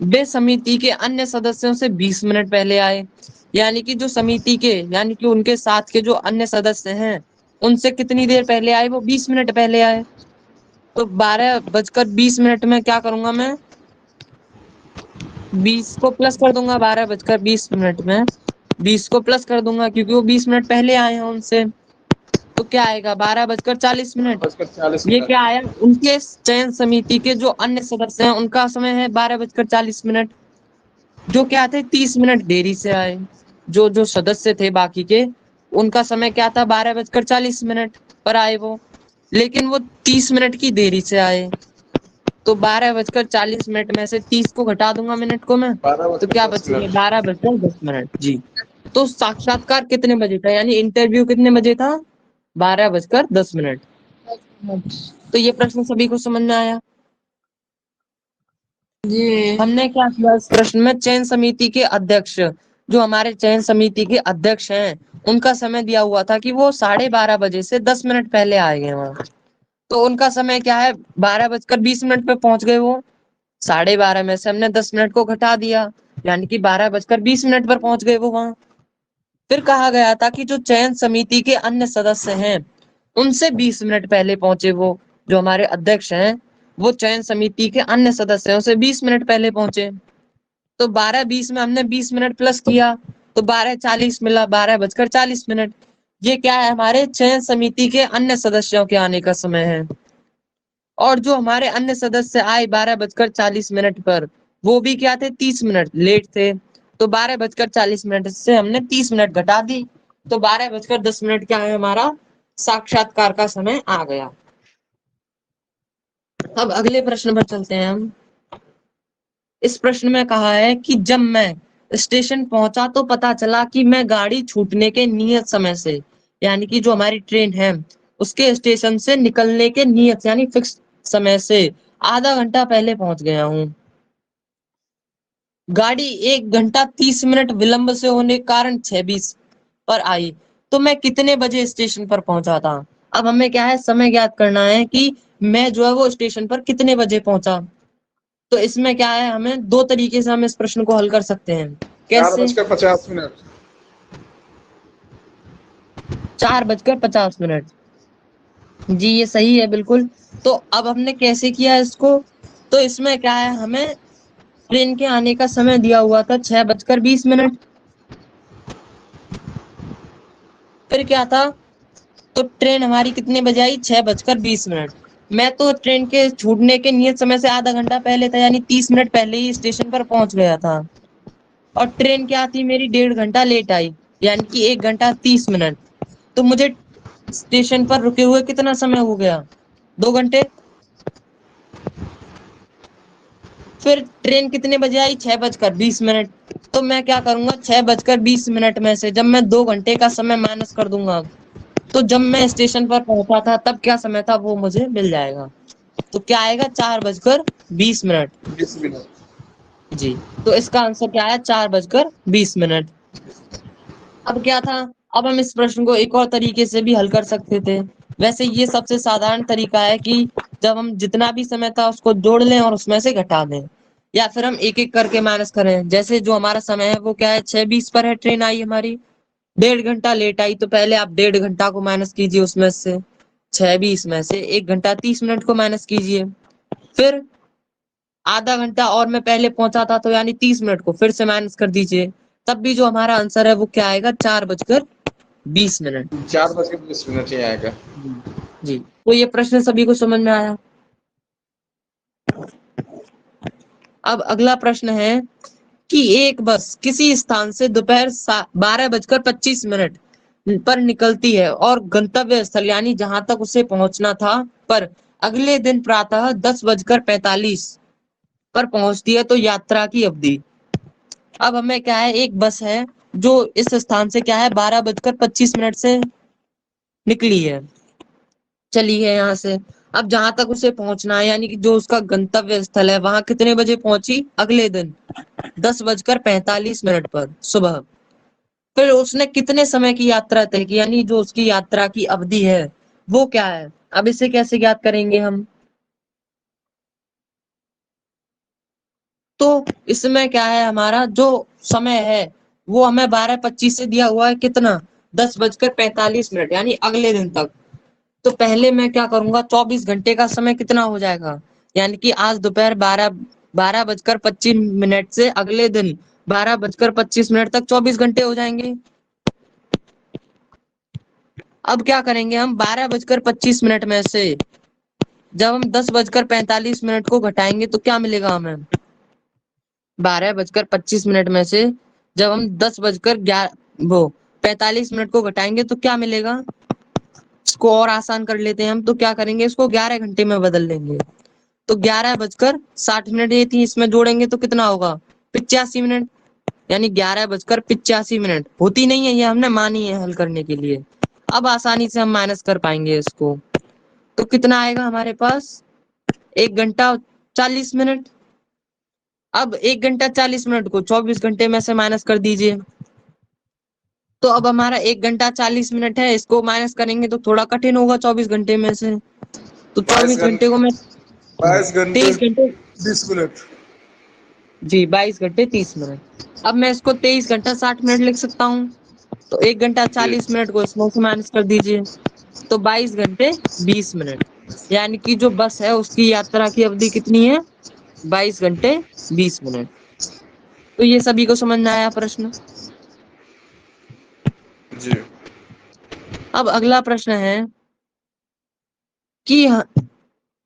वे समिति के अन्य सदस्यों से 20 मिनट पहले आए। यानी कि जो समिति के, यानी कि उनके साथ के जो अन्य सदस्य हैं उनसे कितनी देर पहले आए? वो 20 मिनट पहले आए। तो 12:20 में क्या करूंगा मैं? 20 को प्लस कर दूंगा। 12:20 में 20 को प्लस कर दूंगा क्योंकि वो 20 मिनट पहले आए हैं उनसे। तो क्या आएगा? 12:40 ये क्या आया? उनके चयन समिति के जो अन्य सदस्य हैं उनका समय है 12:40, जो क्या थे 30 मिनट देरी से आए। जो जो सदस्य थे बाकी के, उनका समय क्या था? 12:40 पर आए वो, लेकिन वो 30 मिनट की देरी से आए। तो 12:40 में से 30 को घटा दूंगा मिनट को मैं, तो क्या बचेंगे? 12:10 जी। तो साक्षात्कार कितने बजे था, यानी इंटरव्यू कितने बजे था? 12:10। तो ये प्रश्न सभी को समझ में आया? जी। हमने क्या किया इस प्रश्न में? चयन समिति के अध्यक्ष, जो हमारे चयन समिति के अध्यक्ष हैं, उनका समय दिया हुआ था कि वो 12:30 बजे से 10 मिनट पहले आए गए वहां। तो उनका समय क्या है? 12:20 पे पहुंच गए वो। 12:30 में से हमने 10 मिनट को घटा दिया, यानी कि 12:20 पर पहुंच गए वो वहां। फिर कहा गया था कि जो चयन समिति के अन्य सदस्य हैं उनसे 20 मिनट पहले पहुंचे वो, जो हमारे अध्यक्ष हैं वो चयन समिति के अन्य सदस्यों से 20 मिनट पहले पहुंचे। तो 12:20 में हमने 20 मिनट प्लस किया तो 12:40 मिला। 12:40 ये क्या है? हमारे चयन समिति के अन्य सदस्यों के आने का समय है। और जो हमारे अन्य सदस्य आए 12:40 पर, वो भी क्या थे? 30 मिनट लेट थे। तो 12:40 से हमने 30 मिनट घटा दी, तो 12:10 क्या है? हमारा साक्षात्कार का समय आ गया। अब अगले प्रश्न पर चलते हैं हम। इस प्रश्न में कहा है कि जब मैं स्टेशन पहुंचा तो पता चला कि मैं गाड़ी छूटने के नियत समय से, यानी कि जो हमारी ट्रेन है उसके स्टेशन से निकलने के नियत यानी फिक्स समय से आधा घंटा पहले पहुंच गया हूँ। गाड़ी 1 घंटा 30 मिनट विलंब से होने के कारण 6:20 पर आई, तो मैं कितने बजे स्टेशन पर पहुंचा था? अब हमें क्या है? समय ज्ञात करना है कि मैं जो है वो स्टेशन पर कितने बजे पहुंचा। तो इसमें क्या है? हमें दो तरीके से हम इस प्रश्न को हल कर सकते हैं। कैसे? 4:50। 4:50। जी ये सही है बिल्कुल। तो अब हमने कैसे किया इसको? तो इसमें क्या है? हमें ट्रेन के आने का समय दिया हुआ था 6:20। फिर क्या था? तो ट्रेन हमारी कितने बजे आई? 6:20। मैं तो ट्रेन के छूटने के नियत समय से आधा घंटा पहले था, यानी 30 मिनट पहले ही स्टेशन पर पहुंच गया था। और ट्रेन क्या थी मेरी? 1.5 घंटा लेट आई, यानी कि 1 घंटा 30 मिनट। तो मुझे स्टेशन पर रुके हुए कितना समय हो गया? 2 घंटे। फिर ट्रेन कितने बजे आई? 6:20। तो मैं क्या करूंगा? 6:20 में से जब मैं 2 घंटे का समय माइनस कर दूंगा, तो जब मैं स्टेशन पर पहुंचा था तब क्या समय था वो मुझे मिल जाएगा। तो क्या आएगा? 4:20। 20 मिनट। जी। तो इसका आंसर क्या है? 4:20। अब क्या था? अब हम इस प्रश्न को एक और तरीके से भी हल कर सकते थे। वैसे ये सबसे साधारण तरीका है कि जब हम जितना भी समय था उसको जोड़ लें और उसमें से घटा दें, या फिर हम एक एक करके माइनस करें। जैसे जो हमारा समय है वो क्या है? 6:20 पर है ट्रेन आई हमारी, 1.5 घंटा लेट आई, तो पहले आप 1.5 घंटा को माइनस कीजिए उसमें से। 6:20 में से 1 घंटा 30 मिनट को माइनस कीजिए। फिर आधा घंटा और मैं पहले पहुंचा था, तो यानी 30 मिनट को फिर से माइनस कर दीजिए। तब भी जो हमारा आंसर है वो क्या आएगा? 4:20। 4:20 ही आएगा। जी। तो ये प्रश्न सभी को समझ में आया? अब अगला प्रश्न है कि एक बस किसी स्थान से दोपहर 12:25 पर निकलती है और गंतव्य स्थल यानी जहां तक उसे पहुंचना था पर अगले दिन प्रातः 10:45 पर पहुंचती है, तो यात्रा की अवधि अब हमें क्या है, एक बस है जो इस स्थान से क्या है 12:25 से निकली है, चली है यहाँ से। अब जहां तक उसे पहुंचना है, यानी कि जो उसका गंतव्य स्थल है, वहां कितने बजे पहुंची? अगले दिन 10:45 पर सुबह। फिर उसने कितने समय की यात्रा तय की, यानी जो उसकी यात्रा की अवधि है वो क्या है? अब इसे कैसे ज्ञात करेंगे हम? तो इसमें क्या है, हमारा जो समय है वो हमें 12:25 से दिया हुआ है, कितना? 10:45, यानी अगले दिन तक। तो पहले मैं क्या करूंगा, 24 घंटे का समय कितना हो जाएगा, यानी कि आज दोपहर 12:25 से अगले दिन 12:25 तक 24 घंटे हो जाएंगे। अब क्या करेंगे हम, 12:25 में से जब हम 10:45 को घटाएंगे तो क्या मिलेगा हमें? 12:25 में से जब हम 10:45 को घटाएंगे तो क्या मिलेगा? इसको और आसान कर लेते हैं हम, तो क्या करेंगे, इसको 11 घंटे में बदल लेंगे। तो 11:60 ये थी, इसमें जोड़ेंगे तो कितना होगा? 85, यानी 11:85। होती नहीं है ये, हमने मानी है हल करने के लिए। अब आसानी से हम माइनस कर पाएंगे इसको। तो कितना आएगा हमारे पास? 1 घंटा 40 मिनट। अब 1 घंटा 40 को 24 घंटे में से माइनस कर दीजिए। तो अब हमारा 1 घंटा 40 है, इसको माइनस करेंगे तो थोड़ा कठिन होगा 24 घंटे में से। तो 24 घंटे को मैं 22 घंटे 23 घंटे 20 मिनट। जी 22 घंटे 30 मिनट। अब मैं इसको 23 घंटा 60 लिख सकता हूँ। तो 1 घंटा 40 को इसमें से माइनस कर दीजिए, तो 22 घंटे 20 मिनट। यानी कि जो बस है उसकी यात्रा की अवधि कितनी है? 22 घंटे 20 मिनट। तो ये सभी को समझ में आया प्रश्न? जी अब अगला प्रश्न है कि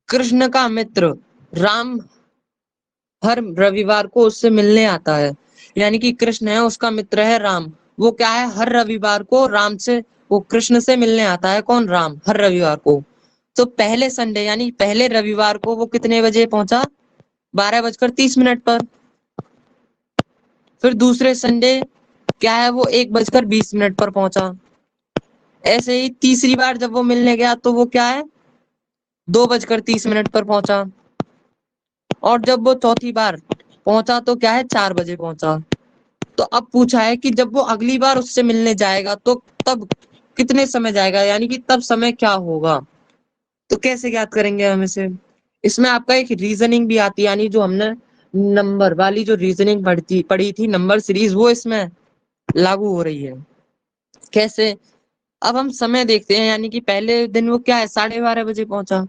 कृष्ण का मित्र राम हर रविवार को उससे मिलने आता है। यानी कि कृष्ण है, उसका मित्र है राम, वो क्या है, हर रविवार को राम से, वो कृष्ण से मिलने आता है। कौन? राम, हर रविवार को। तो पहले संडे यानी पहले रविवार को वो कितने बजे पहुंचा? 12:30 पर। फिर दूसरे संडे क्या है, वो 1:20 पर पहुंचा। ऐसे ही तीसरी बार जब वो मिलने गया तो वो क्या है, 2:30 पर पहुंचा। और जब वो चौथी बार पहुंचा तो क्या है, 4 बजे पहुंचा। तो अब पूछा है कि जब वो अगली बार उससे मिलने जाएगा तो तब कितने समय जाएगा, यानी कि तब समय क्या होगा? तो कैसे ज्ञात करेंगे हम इसे? इसमें आपका एक रीजनिंग भी आती है, यानी जो हमने नंबर वाली जो रीजनिंग पढ़ी थी, नंबर सीरीज, वो इसमें लागू हो रही है। कैसे? अब हम समय देखते हैं, यानी कि पहले दिन वो क्या है, 12:30 बजे पहुंचा।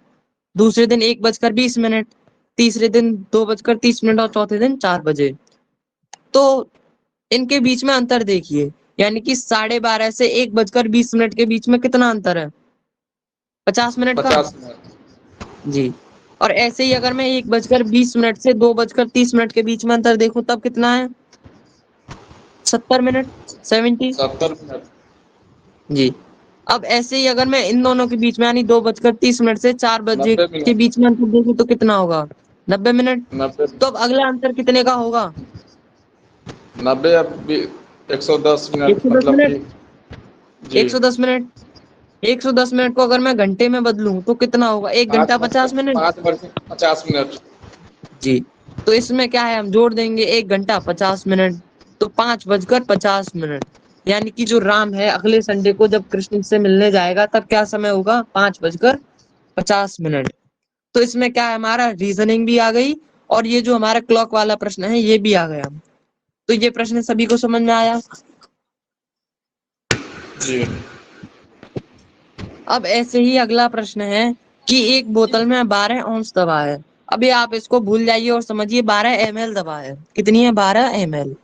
दूसरे दिन 1:20, तीसरे दिन 2:30 और चौथे दिन 4 बजे। तो इनके बीच में अंतर देखिए, यानी कि 12:30 से 1:20 के बीच में कितना अंतर है? 50 मिनट का। 50 मिनट। जी। और ऐसे ही अगर मैं 1:20 से 2:30 के बीच में अंतर देखूं तब कितना है? 70 मिनट, 70। 70 मिनट। जी। अब ऐसे ही अगर मैं इन दोनों के बीच में, यानी 2:30 से 4 बजे 90 के मिनट। बीच में अंतर देखूं तो कितना होगा? 90 मिनट। 90। तो अब अगला अंतर कितने का होगा? 90 अब 110 मिनट 110 मतलब मिनट कि। जी 110 मिनट 110 मिनट को अगर मैं घंटे में बदलूं तो कितना होगा? 1 घंटा 50 मिनट। 5 50 मिनट। जी। तो इसमें क्या है, हम जोड़ देंगे 1 घंटा 50 मिनट, तो 5:50। यानी कि जो राम है अगले संडे को जब कृष्ण से मिलने जाएगा तब क्या समय होगा? 5:50। तो इसमें क्या है, हमारा रीजनिंग भी आ गई और ये जो हमारा क्लॉक वाला प्रश्न है ये भी आ गया। तो ये प्रश्न सभी को समझ में आया? जी अब ऐसे ही अगला प्रश्न है कि एक बोतल में 12 औंस दवा है। अभी आप इसको भूल जाइए और समझिए 12 ml दवा है। कितनी है? 12 ml।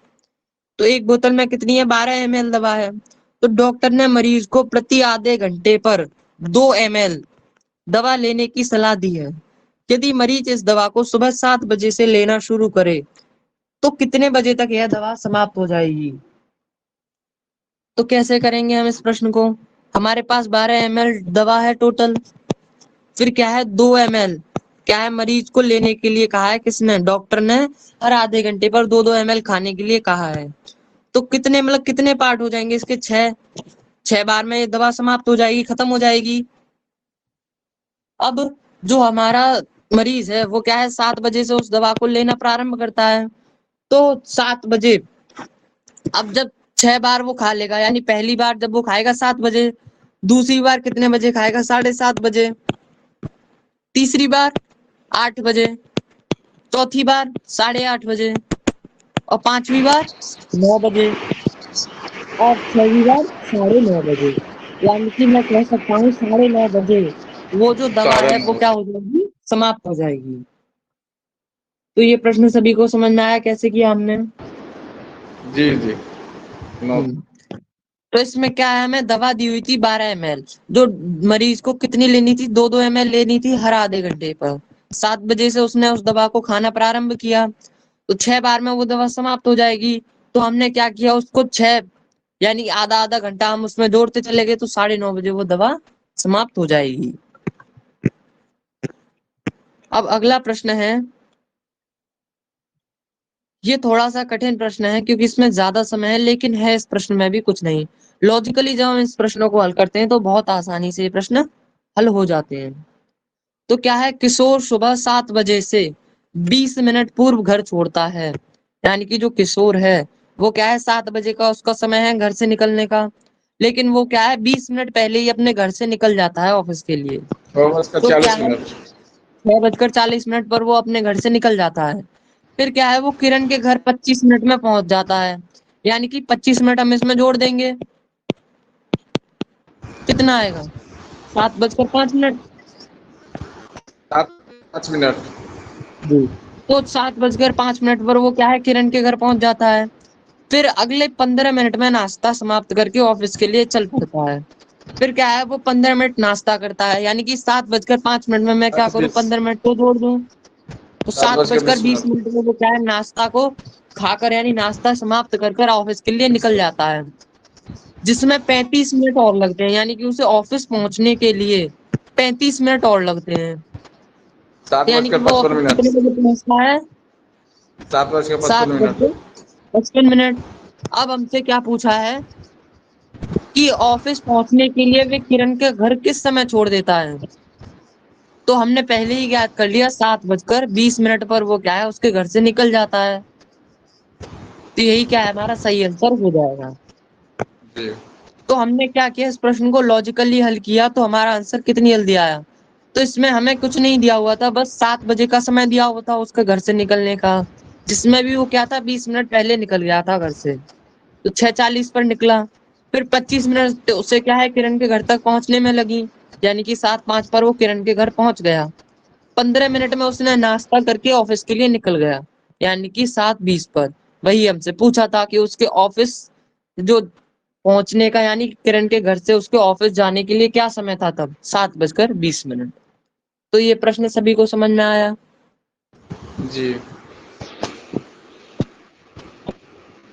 तो एक बोतल में कितनी है? 12 ml दवा है। तो डॉक्टर ने मरीज को प्रति आधे घंटे पर 2 ml दवा लेने की सलाह दी है। यदि मरीज इस दवा को सुबह 7 बजे से लेना शुरू करे तो कितने बजे तक यह दवा समाप्त हो जाएगी? तो कैसे करेंगे हम इस प्रश्न को? हमारे पास 12 ml दवा है टोटल, फिर क्या है 2 ml क्या है, मरीज को लेने के लिए कहा है किसने, डॉक्टर ने हर आधे घंटे पर 2-2 ml खाने के लिए कहा है। तो कितने मतलब कितने पार्ट हो जाएंगे इसके, 6 बार में ये दवा समाप्त हो जाएगी, खत्म हो जाएगी। अब जो हमारा मरीज है वो क्या है 7 बजे से उस दवा को लेना प्रारंभ करता है, तो 7 बजे अब जब 6 बार वो खा लेगा, यानी पहली बार जब वो खाएगा 7 बजे, दूसरी बार कितने बजे खाएगा, 7:30 बजे, तीसरी बार 8 बजे, चौथी बार 8:30 बजे, और पांचवी बार 9 बजे, और छठी बार 9:30 बजे। यानी कि मैं कह सकता हूँ 9:30 बजे वो जो दवा है वो 9:30 क्या हो जाएगी, समाप्त हो जाएगी। तो ये प्रश्न सभी को समझ में आया कैसे किया हमने? जी जी। नौ। तो इसमें क्या है, हमें दवा दी हुई थी 12 ml, जो मरीज को कितनी लेनी थी, 2-2 ml लेनी थी हर आधे घंटे पर। 7 बजे से उसने उस दवा को खाना प्रारंभ किया, तो 6 बार में वो दवा समाप्त हो जाएगी। तो हमने क्या किया, उसको 6 यानी आधा आधा घंटा हम उसमें जोड़ते चले गए, तो 9:30 बजे वो दवा समाप्त हो जाएगी। अब अगला प्रश्न है, ये थोड़ा सा कठिन प्रश्न है क्योंकि इसमें ज्यादा समय है, लेकिन है इस प्रश्न में भी कुछ नहीं। लॉजिकली जब हम इस प्रश्नों को हल करते हैं तो बहुत आसानी से ये प्रश्न हल हो जाते हैं। तो क्या है, किशोर सुबह 7 बजे से 20 मिनट पूर्व घर छोड़ता है। यानी कि जो किशोर है वो क्या है 7 बजे का उसका समय है घर से निकलने का, लेकिन वो क्या है 20 मिनट पहले ही अपने घर से निकल जाता है ऑफिस के लिए। और उसका तो क्या 40 है, मिनट 6:40 पर वो अपने घर से निकल जाता है। फिर क्या है, वो किरण के घर 25 मिनट में पहुंच जाता है। यानी कि 25 मिनट हम इसमें जोड़ देंगे, कितना आएगा, 7:05। 5 मिनट। जी। तो 7:05 पर वो क्या है किरण के घर पहुंच जाता है। फिर अगले 15 मिनट में नाश्ता समाप्त करके ऑफिस के लिए चल पड़ता है। फिर क्या है, वो 15 मिनट नाश्ता करता है, यानी कि 7:05 में मैं क्या करूँ, 15 मिनट तो जोड़ दूं। तो सात सात बज के बजकर बीस बीस मिनट मिनट में वो क्या है नाश्ता को खाकर यानी नाश्ता समाप्त कर कर ऑफिस के लिए निकल जाता है, जिसमें 35 मिनट और लगते हैं। यानी कि उसे ऑफिस पहुंचने के लिए 35 मिनट और लगते हैं। सात बज यानी के कि वो पचपन ऑफिस मिनट कितने बजे पहुंचता है, 7:55 सात बज मिनट के 55 मिनट। अब हमसे क्या पूछा है कि ऑफिस पहुंचने के लिए वे किरण के घर किस समय छोड़ देता है। तो हमने पहले ही ज्ञात कर लिया, 7:20 पर वो क्या है उसके घर से निकल जाता है। तो यही क्या है, हमारा सही आंसर हो जाएगा। जी। तो हमने क्या किया, इस प्रश्न को लॉजिकली हल किया, तो हमारा आंसर कितनी जल्दी आया। तो इसमें हमें कुछ नहीं दिया हुआ था, बस 7 बजे का समय दिया हुआ था उसके घर से निकलने का, जिसमें भी वो क्या था 20 मिनट पहले निकल गया था घर से। तो 6:40 पर निकला। फिर 25 मिनट उसे क्या है किरण के घर तक पहुंचने में लगी, यानी कि 7:05 पर वो किरण के घर पहुंच गया। 15 मिनट में उसने नाश्ता करके ऑफिस के लिए निकल गया, यानी कि 7:20 पर। वही हमसे पूछा था कि उसके ऑफिस जो पहुंचने का यानी किरण के घर से उसके ऑफिस जाने के लिए क्या समय था, तब 7:20। तो ये प्रश्न सभी को समझ में आया। जी।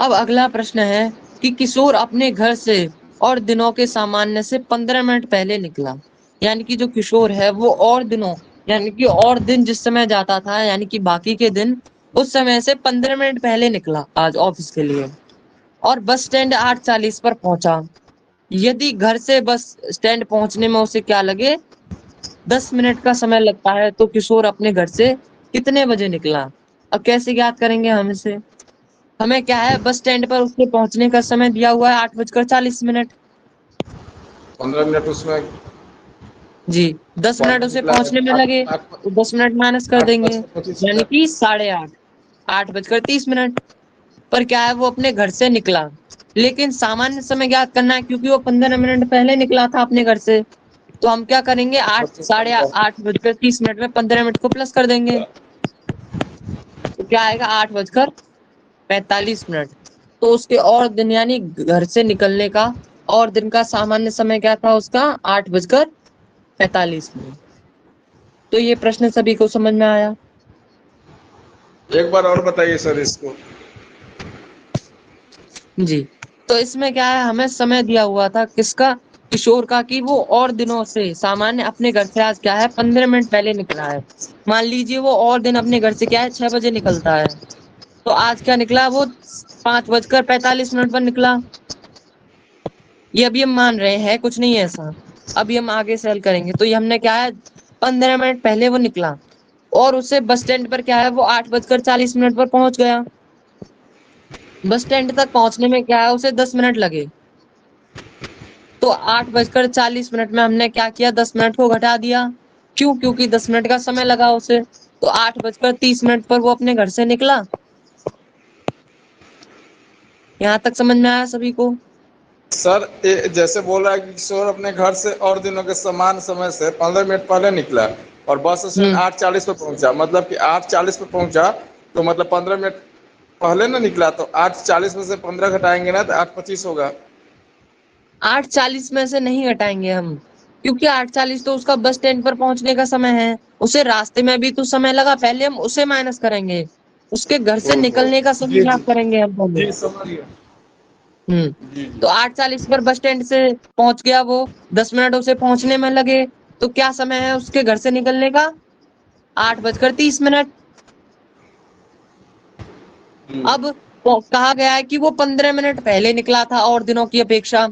अब अगला प्रश्न है कि किशोर अपने घर से और दिनों के सामान्य से 15 मिनट पहले निकला। यानी कि जो किशोर है वो और दिनों यानी कि और दिन जिस समय जाता था, यानी कि बाकी के दिन उस समय से 15 मिनट पहले निकला आज ऑफिस के लिए, और बस स्टैंड 8:40 पर पहुंचा। यदि घर से बस स्टैंड पहुंचने में उसे क्या लगे, 10 मिनट का समय लगता है, तो किशोर अपने घर से कितने बजे निकला। अब कैसे ज्ञात करेंगे हम इसे, हमें क्या है बस स्टैंड पर उसके पहुंचने का समय दिया हुआ है 8:40। 15 मिनट उसमें जी, 10 मिनट उसे निकला है। पहुंचने में आठ लगे, आठ तो 10 मिनट माइनस कर आठ देंगे, बज के पच्चीस यानी मिनट कि 8:30, 8:30 पर क्या है वो अपने घर से निकला। लेकिन सामान्य समय ज्ञात करना है, क्योंकि वो 15 मिनट पहले निकला था अपने घर से, तो हम क्या करेंगे, आठ बच्चे साढ़े पंद्रह। आठ बजकर 30 में 15 मिनट को प्लस कर देंगे, तो क्या आएगा 8:45। तो उसके और दिन यानी घर से निकलने का और दिन का सामान्य समय क्या था उसका, 8:45। तो ये प्रश्न सभी को समझ में आया। एक बार और बताइए सर इसको। जी, तो इसमें क्या है, हमें समय दिया हुआ था किसका, किशोर का कि वो और दिनों से सामान्य अपने घर से आज क्या है 15 मिनट पहले निकला है। मान लीजिए वो और दिन अपने घर से क्या है 6 बजे निकलता है, तो आज क्या निकला वो 5:45 पर निकला। ये अभी हम मान रहे हैं, कुछ नहीं है ऐसा। अभी हम आगे से हल करेंगे। तो ये हमने क्या है 15 मिनट पहले वो निकला और उसे बस स्टैंड पर क्या है वो 8:40 पर पहुंच गया। बस स्टैंड तक पहुंचने में क्या है उसे 10 मिनट लगे। तो 8:40 में हमने क्या किया 10 मिनट को घटा दिया। क्यों? क्योंकि 10 मिनट का समय लगा उसे। तो 8:30 पर वो अपने घर से निकला। यहाँ तक समझ में आया सभी को? सर जैसे बोल रहा है कि किशोर अपने घर से और दिनों के समान समय से 15 मिनट पहले निकला और बस स्टैंड 8:40 पर पहुंचा, मतलब कि 8:40 पर पहुंचा, तो मतलब 15 मिनट पहले ना निकला, तो 8:40 में से 15 घटाएंगे ना तो 8:25 होगा। 8:40 में से नहीं घटाएंगे हम, क्योंकि 8:40 तो उसका बस स्टैंड पर पहुंचने का समय है। उसे रास्ते में भी तो समय लगा, पहले हम उसे माइनस करेंगे। उसके घर से ओहो, निकलने का जी समय जी याद करेंगे हम पहले। जी, समझ गया। जी तो जी 8:40 पर बस स्टैंड से पहुंच गया वो, 10 मिनट उसे पहुंचने में लगे। तो क्या समय है उसके घर से निकलने का? 8:30। जी। अब कहा गया है कि वो 15 मिनट पहले निकला था और दिनों की अपेक्षा।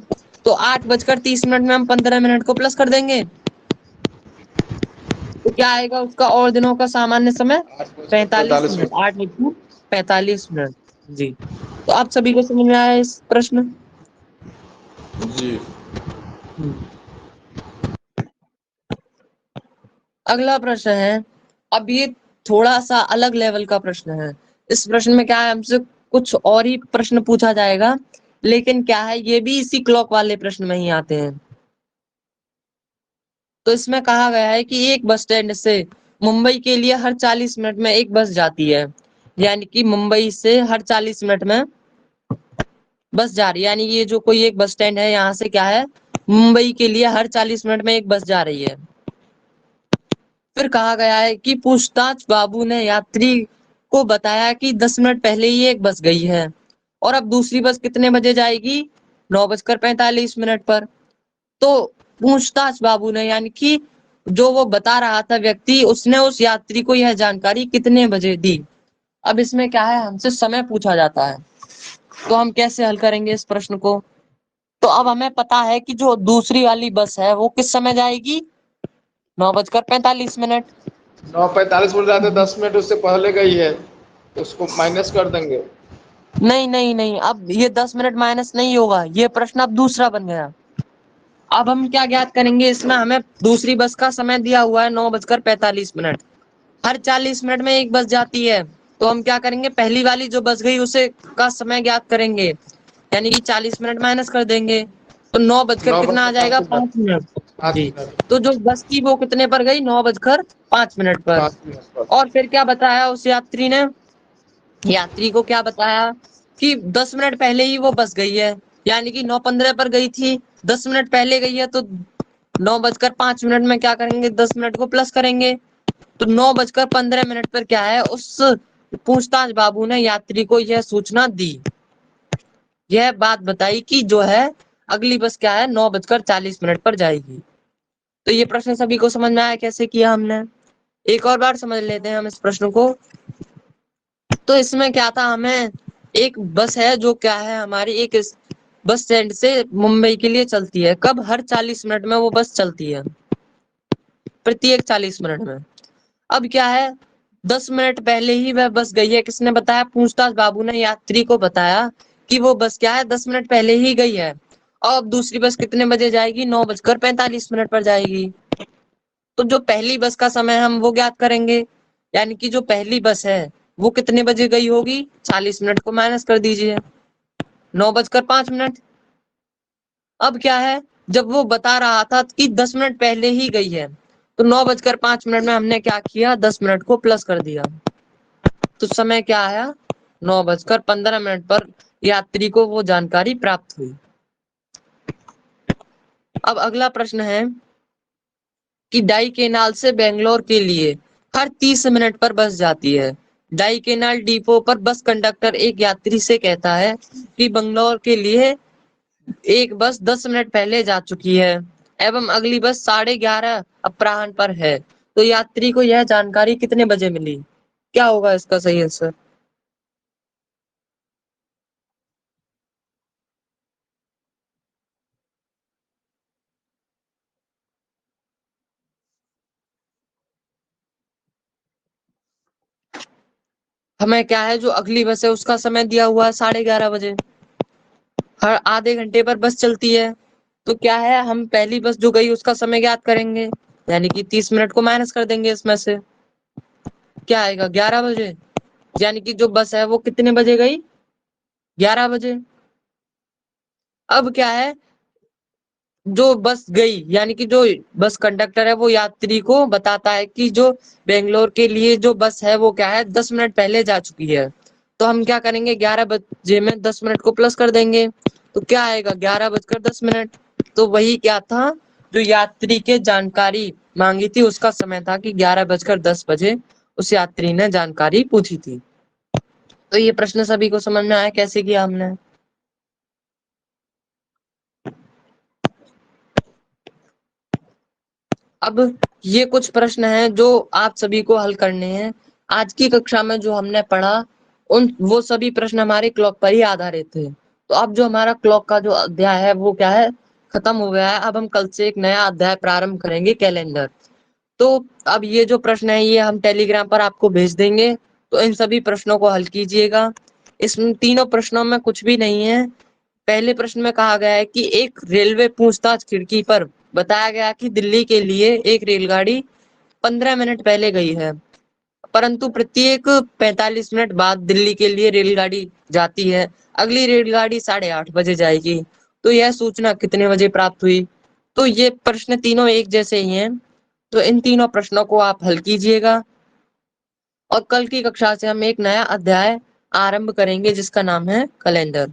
तो 8:30 में हम 15 मिनट को प्लस कर देंगे, तो क्या आएगा उसका और दिनों का सामान्य समय? 45 8:45। मिनट। 8 × 45 मिनट। जी, तो आप सभी को समझ में आया इस प्रश्न? जी अगला प्रश्न है, अब ये थोड़ा सा अलग लेवल का प्रश्न है। इस प्रश्न में क्या है हमसे कुछ और ही प्रश्न पूछा जाएगा, लेकिन क्या है ये भी इसी क्लॉक वाले प्रश्न में ही आते हैं। तो इसमें कहा गया है कि एक बस स्टैंड से मुंबई के लिए हर 40 मिनट में एक बस जाती है। यानी कि मुंबई से हर 40 मिनट में बस जा रही है। यानी ये जो कोई एक बस स्टैंड है, यहाँ से क्या है मुंबई के लिए हर 40 मिनट में एक बस जा रही है। फिर कहा गया है कि पूछताछ बाबू ने यात्री को बताया कि 10 मिनट पहले ही एक बस गई है और अब दूसरी बस कितने बजे जाएगी? 9:45 पर। तो पूछताछ बाबू ने यानी कि जो वो बता रहा था व्यक्ति, उसने उस यात्री को यह जानकारी कितने बजे दी? अब इसमें क्या है हमसे समय पूछा जाता है, तो हम कैसे हल करेंगे इस प्रश्न को? तो अब हमें पता है कि जो दूसरी वाली बस है वो किस समय जाएगी? 9:45। 9:45 बोल रहा था, 10 मिनट उससे पहले गई है, तो उसको माइनस कर देंगे। नहीं नहीं नहीं, अब ये 10 मिनट माइनस नहीं होगा, ये प्रश्न अब दूसरा बन गया। अब हम क्या ज्ञात करेंगे? इसमें हमें दूसरी बस का समय दिया हुआ है 9:45। हर 40 मिनट में एक बस जाती है, तो हम क्या करेंगे पहली वाली जो बस गई उसे का समय ज्ञात करेंगे, यानी कि 40 मिनट माइनस कर देंगे। तो 9 बजकर नौ कितना आ बजकर जाएगा? पाँच 5 मिनट मिनट। 5 जी, मिनट तो जो बस की वो कितने पर गई? 9:05 पर। 5 मिनट पर। और फिर क्या बताया उस यात्री ने? यात्री को क्या बताया कि 10 मिनट पहले ही वो बस गई है, यानी कि 9:15 पर गई थी, 10 मिनट पहले गई है, तो 9:05 में क्या करेंगे 10 मिनट को प्लस करेंगे। तो 9:15 पर क्या है उस पूछताछ बाबू ने यात्री को यह सूचना दी, यह बात बताई कि जो है अगली बस क्या है 9:40 पर जाएगी। तो ये प्रश्न सभी को समझ में आया कैसे किया हमने? एक और बार समझ लेते हैं हम इस प्रश्न को। तो इसमें क्या था, हमें एक बस है जो क्या है हमारी एक बस स्टैंड से मुंबई के लिए चलती है। कब? हर 40 मिनट में वो बस चलती है, प्रत्येक 40 मिनट में। अब क्या है 10 मिनट पहले ही वह बस गई है। किसने बताया? पूछताछ बाबू ने यात्री को बताया कि वो बस क्या है 10 मिनट पहले ही गई है और अब दूसरी बस कितने बजे जाएगी? 9:45 पर जाएगी। तो जो पहली बस का समय हम वो ज्ञात करेंगे, यानी कि जो पहली बस है वो कितने बजे गई होगी? 40 मिनट को माइनस कर दीजिए, 9:05। अब क्या है जब वो बता रहा था कि 10 मिनट पहले ही गई है, तो 9:05 में हमने क्या किया 10 मिनट को प्लस कर दिया, तो समय क्या आया 9:15 पर यात्री को वो जानकारी प्राप्त हुई। अब अगला प्रश्न है कि डाई केनाल से बेंगलोर के लिए हर 30 मिनट पर बस जाती है। डाई केनाल डिपो पर बस कंडक्टर एक यात्री से कहता है कि बेंगलोर के लिए एक बस 10 मिनट पहले जा चुकी है एवं अगली बस 11:30 अपराह्न पर है, तो यात्री को यह जानकारी कितने बजे मिली? क्या होगा इसका सही आंसर? हमें क्या है, जो अगली बस है उसका समय दिया हुआ है 11:30 बजे। हर आधे घंटे पर बस चलती है, तो क्या है, हम पहली बस जो गई उसका समय ज्ञात करेंगे, यानी कि 30 मिनट को माइनस कर देंगे इसमें से। क्या आएगा? 11 बजे। यानी कि जो बस है वो कितने बजे गई? 11 बजे। अब क्या है, जो बस गई यानी कि जो बस कंडक्टर है वो यात्री को बताता है कि जो बेंगलोर के लिए जो बस है वो क्या है, 10 मिनट पहले जा चुकी है। तो हम क्या करेंगे, 11 बजे में 10 मिनट को प्लस कर देंगे, तो क्या आएगा? 11:10। तो वही क्या था, जो यात्री के जानकारी मांगी थी उसका समय था कि 11:10 उस यात्री ने जानकारी पूछी थी। तो ये प्रश्न सभी को समझ में आया कैसे किया हमने? अब ये कुछ प्रश्न हैं जो आप सभी को हल करने हैं। आज की कक्षा में जो हमने पढ़ा वो सभी प्रश्न हमारे क्लॉक पर ही आधारित थे। तो अब जो हमारा क्लॉक का जो अध्याय है वो क्या है, खत्म हो गया है। अब हम कल से एक नया अध्याय प्रारंभ करेंगे, कैलेंडर। तो अब ये जो प्रश्न है ये हम टेलीग्राम पर आपको भेज देंगे, तो इन सभी प्रश्नों को हल कीजिएगा। इसमें तीनों प्रश्नों में कुछ भी नहीं है। पहले प्रश्न में कहा गया है कि एक रेलवे पूछताछ खिड़की पर बताया गया कि दिल्ली के लिए एक रेलगाड़ी 15 मिनट पहले गई है, परंतु प्रत्येक 45 मिनट बाद दिल्ली के लिए रेलगाड़ी जाती है। अगली रेलगाड़ी 8:30 बजे जाएगी, तो यह सूचना कितने बजे प्राप्त हुई? तो ये प्रश्न तीनों एक जैसे ही हैं, तो इन तीनों प्रश्नों को आप हल कीजिएगा और कल की कक्षा से हम एक नया अध्याय आरंभ करेंगे जिसका नाम है कैलेंडर।